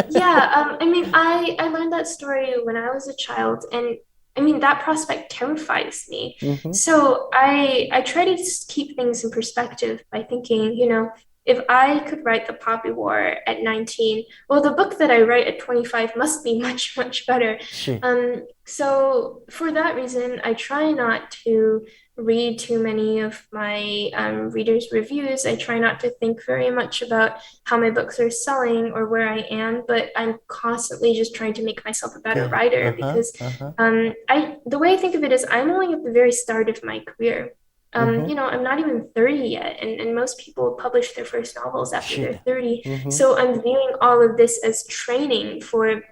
Yeah, I mean, I learned that story when I was a child, and I mean, that prospect terrifies me. So I try to just keep things in perspective by thinking, if I could write The Poppy War at 19, well, the book that I write at 25 must be much, much better. So for that reason, I try not to read too many of my readers' reviews. I try not to think very much about how my books are selling or where I am, but I'm constantly just trying to make myself a better writer because the way I think of it is I'm only at the very start of my career. I'm not even 30 yet, and most people publish their first novels after they're 30. So I'm viewing all of this as training for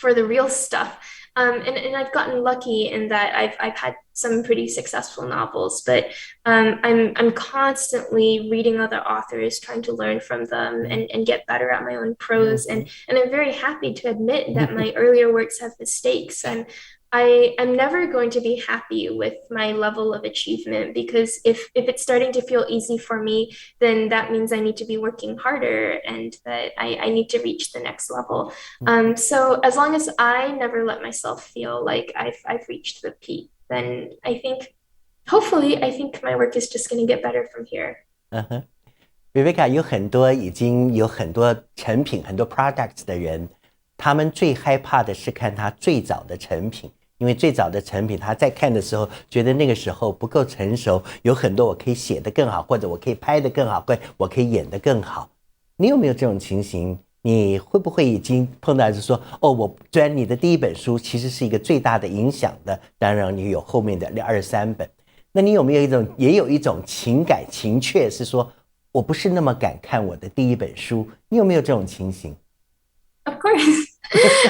the real stuff. And I've gotten lucky in that I've had some pretty successful novels, but I'm constantly reading other authors, trying to learn from them and get better at my own prose. And I'm very happy to admit that my earlier works have mistakes. And I'm never going to be happy with my level of achievement because if it's starting to feel easy for me, then that means I need to be working harder and that I need to reach the next level. So as long as I never let myself feel like I've reached the peak, then I think my work is just going to get better from here. Rebecca 已经有很多成品、很多 products 的人，他们最害怕的是看他最早的成品。因为最早的成品他在看的时候觉得那个时候不够成熟，有很多我可以写得更好，或者我可以拍得更好，或者我可以演得更好。你有没有这种情形？你会不会已经碰到是说我虽然你的第1本书其实是一个最大的影响的，当然你有后面的2、3本，那你有没有也有一种情感情怯，是说我不是那么敢看我的第1本书？你有没有这种情形？ Of course.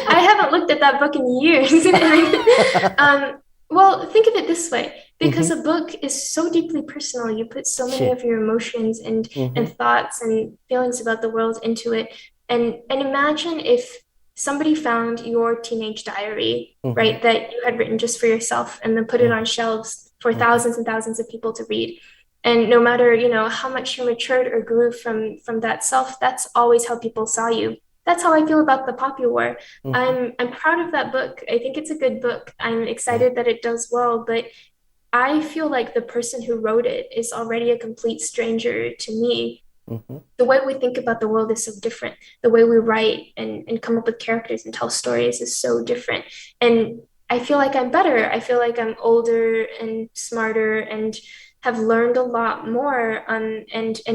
I haven't looked at that book in years. Well, think of it this way. Because a book is so deeply personal, you put so many of your emotions and thoughts and feelings about the world into it. And imagine if somebody found your teenage diary, right, that you had written just for yourself and then put it on shelves for thousands and thousands of people to read. And no matter, how much you matured or grew from that self, that's always how people saw you. That's how I feel about The Poppy War. I'm proud of that book. I think it's a good book. I'm excited that it does well, but I feel like the person who wrote it is already a complete stranger to me. The way we think about the world is so different. The way we write and come up with characters and tell stories is so different. And I feel like I'm better. I feel like I'm older and smarter and have learned a lot more, and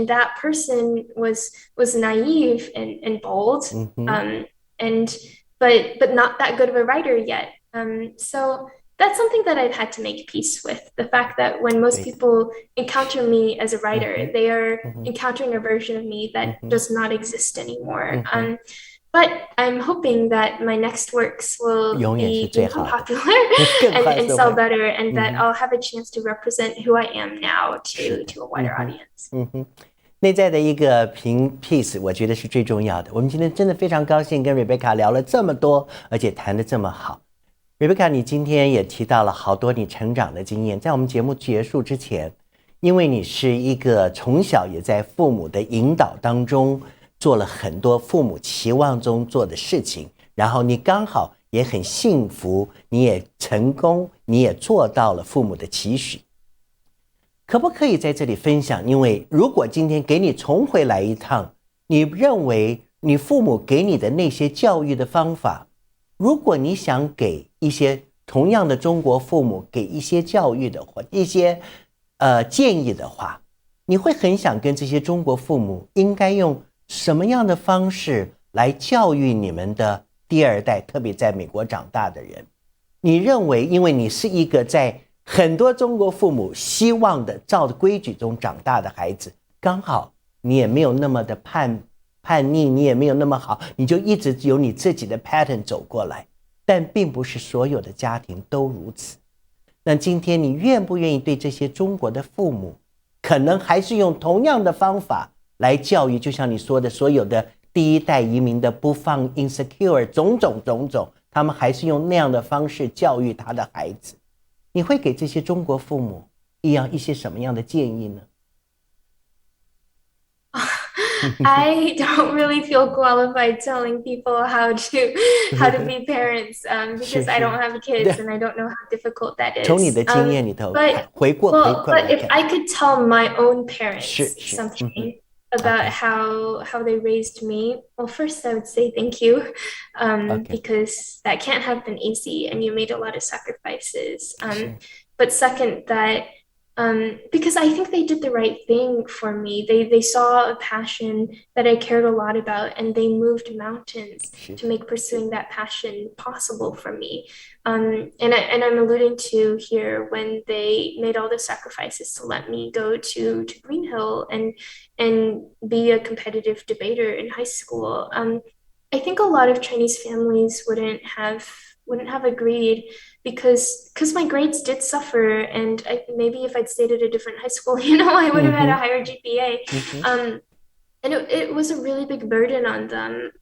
that person was naive and bold, but not that good of a writer yet. So that's something that I've had to make peace with. The fact that when most people encounter me as a writer, they are encountering a version of me that does not exist anymore. But I'm hoping that my next works will 永远是 be 最 even 好的， popular 更快 and 速 sell 会， better, and 嗯 that 哼， I'll have a chance to represent who I am now 是 to 的， to a 嗯 wider 哼， audience. 嗯哼。内在的一个piece， 我觉得是最重要的。我们今天真的非常高兴跟 Rebecca 聊了这么多，而且谈得这么好。Rebecca， 你今天也提到了好多你成长的经验。在我们节目结束之前，因为你是一个从小也在父母的引导当中做了很多父母期望中做的事情，然后你刚好也很幸福，你也成功，你也做到了父母的期许。可不可以在这里分享？因为如果今天给你重回来一趟，你认为你父母给你的那些教育的方法，如果你想给一些同样的中国父母给一些教育的或一些建议的话，你会很想跟这些中国父母应该用什么样的方式来教育你们的第二代，特别在美国长大的人？你认为，因为你是一个在很多中国父母希望的照着规矩中长大的孩子，刚好你也没有那么的叛逆，你也没有那么好，你就一直有你自己的 pattern 走过来，但并不是所有的家庭都如此。那今天你愿不愿意对这些中国的父母，可能还是用同样的方法来教育，就像你说的，所有的第一代移民的不放 insecure 种种，他们还是用那样的方式教育他的孩子。你会给这些中国父母一些什么样的建议呢？ I don't really feel qualified telling people how to be parents, 是 because I 是 don't have kids and I don't know how difficult that 从你 is. 的经验里头看， But 回过来 if 看， I could tell my own 是 parents 是， something about OK how they raised me, well, first I would say thank you, OK， because that can't have been easy and you made a lot of sacrifices. 是 But second, that because I think they did the right thing for me. They saw a passion that I cared a lot about, and they moved mountains 是 to make pursuing that passion possible for me. And I'm alluding to here when they made all the sacrifices to let me go to Green Hill and be a competitive debater in high school. I think a lot of Chinese families wouldn't have agreed because my grades did suffer, and maybe if I'd stayed at a different high school, I would have had a higher GPA. 嗯哼 And it was a really big burden on them.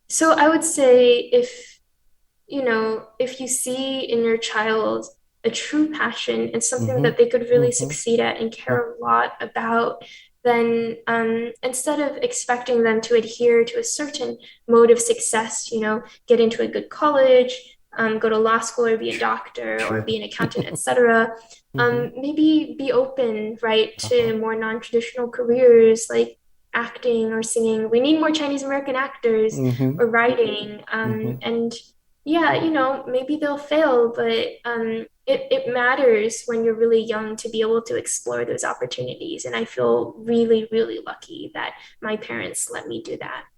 So I would say if you see in your child a true passion and 嗯 something 哼 that they could 嗯 really 哼 succeed at and care a lot about, then instead of expecting them to adhere to a certain mode of success, get into a good college, go to law school or be a doctor or 是 be an accountant, etc. 嗯哼 Maybe be open, right, 啊 to 哈 more non-traditional careers like acting or singing. We need more Chinese American actors 嗯哼 or writing. 嗯哼 And yeah, maybe they'll fail, but it matters when you're really young to be able to explore those opportunities. And I feel really, really lucky that my parents let me do that.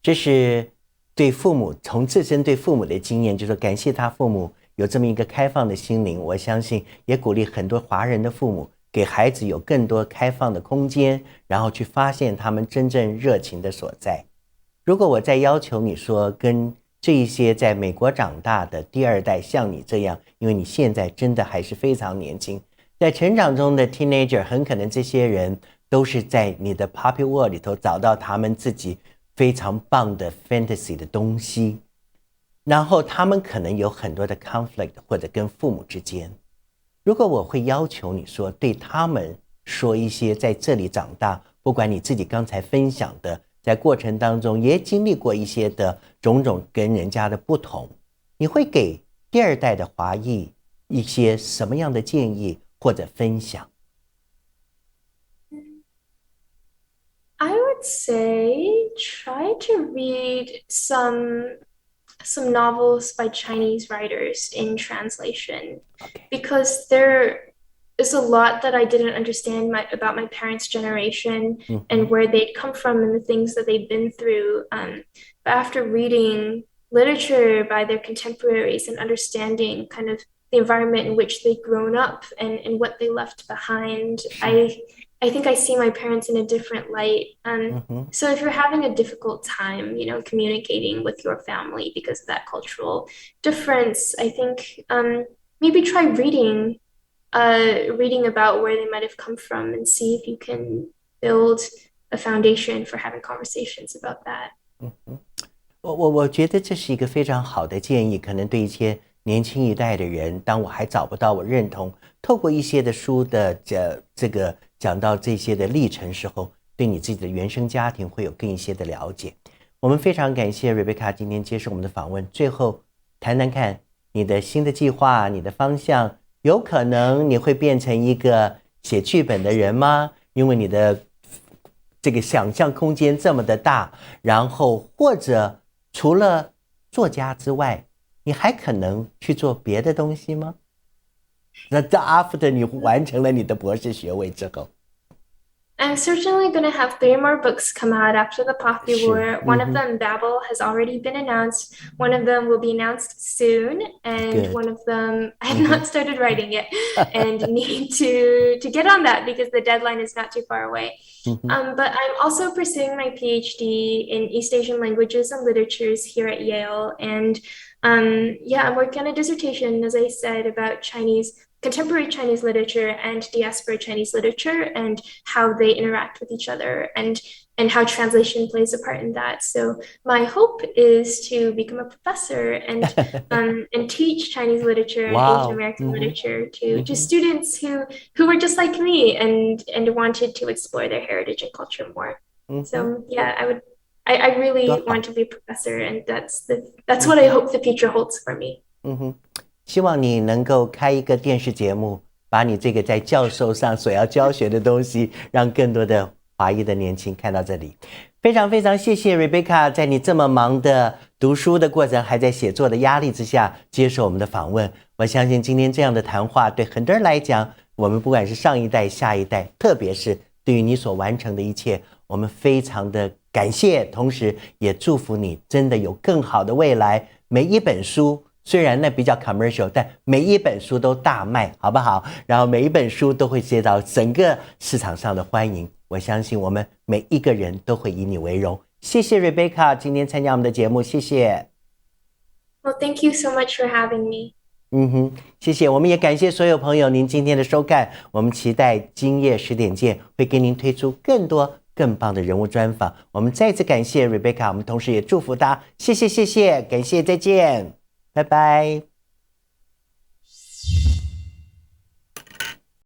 这是对父母从自身对父母的经验，就是说感谢他父母有这么一个开放的心灵。我相信也鼓励很多华人的父母给孩子有更多开放的空间，然后去发现他们真正热情的所在。如果我再要求你说跟这一些在美国长大的第二代像你这样，因为你现在真的还是非常年轻，在成长中的 teenager， 很可能这些人都是在你的 popular world 里头找到他们自己非常棒的 fantasy 的东西，然后他们可能有很多的 conflict 或者跟父母之间。如果我会要求你说对他们说一些在这里长大，不管你自己刚才分享的在过程当中也经历过一些的种种跟人家的不同，你会给第二代的华裔一些什么样的建议或者分享？ I would say try to read some novels by Chinese writers in translation, OK because there is a lot that I didn't understand about my parents' generation 嗯 and 哼 where they'd come from and the things that they've been through. But after reading literature by their contemporaries and understanding kind of the environment in which they'd grown up and what they left behind, I think I see my parents in a different light. Mhm. So if you're having a difficult time, communicating with your family because of that cultural difference, I think maybe try reading about where they might have come from and see if you can build a foundation for having conversations about that. 我觉得这是一个非常好的建议，可能对一些年轻一代的人，当我还找不到我认同，透过一些的书的这个讲到这些的历程时候，对你自己的原生家庭会有更一些的了解。我们非常感谢 Rebecca 今天接受我们的访问。最后谈谈看你的新的计划，你的方向，有可能你会变成一个写剧本的人吗？因为你的这个想象空间这么的大，然后或者除了作家之外，你还可能去做别的东西吗？那 after 你完成了你的博士学位之后， I'm certainly going to have 3 more books come out after the Poppy 是， War. One of them, Babel, has already been announced. One of them will be announced soon, and good. one of them I have not started writing yet, and need to get on that because the deadline is not too far away. But I'm also pursuing my PhD in East Asian languages and literatures here at Yale, and yeah, I'm working on a dissertation, as I said, about contemporary Chinese literature and diaspora Chinese literature and how they interact with each other and how translation plays a part in that. So my hope is to become a professor and teach Chinese literature and Asian Wow. American literature to students who were just like me and wanted to explore their heritage and culture more. So yeah, I really want to be a professor, and that's what I hope the future holds for me. 希望你能够开一个电视节目，把你这个在教授上所要教学的东西，让更多的华裔的年轻看到这里。非常非常谢谢 Rebecca 在你这么忙的读书的过程，还在写作的压力之下接受我们的访问。我相信今天这样的谈话对很多人来讲，我们不管是上一代、下一代，特别是对于你所完成的一切，我们非常的感谢，同时也祝福你真的有更好的未来。每一本书虽然那比较 commercial， 但每一本书都大卖，好不好？然后每一本书都会接到整个市场上的欢迎。我相信我们每一个人都会以你为荣。谢谢 Rebecca 今天参加我们的节目，谢谢。Well, thank you so much for having me. 谢谢。我们也感谢所有朋友您今天的收看。我们期待今夜10点见会给您推出更多更棒的人物专访。我们再次感谢 Rebecca， 我们同时也祝福她。谢谢，感谢，再见。拜拜。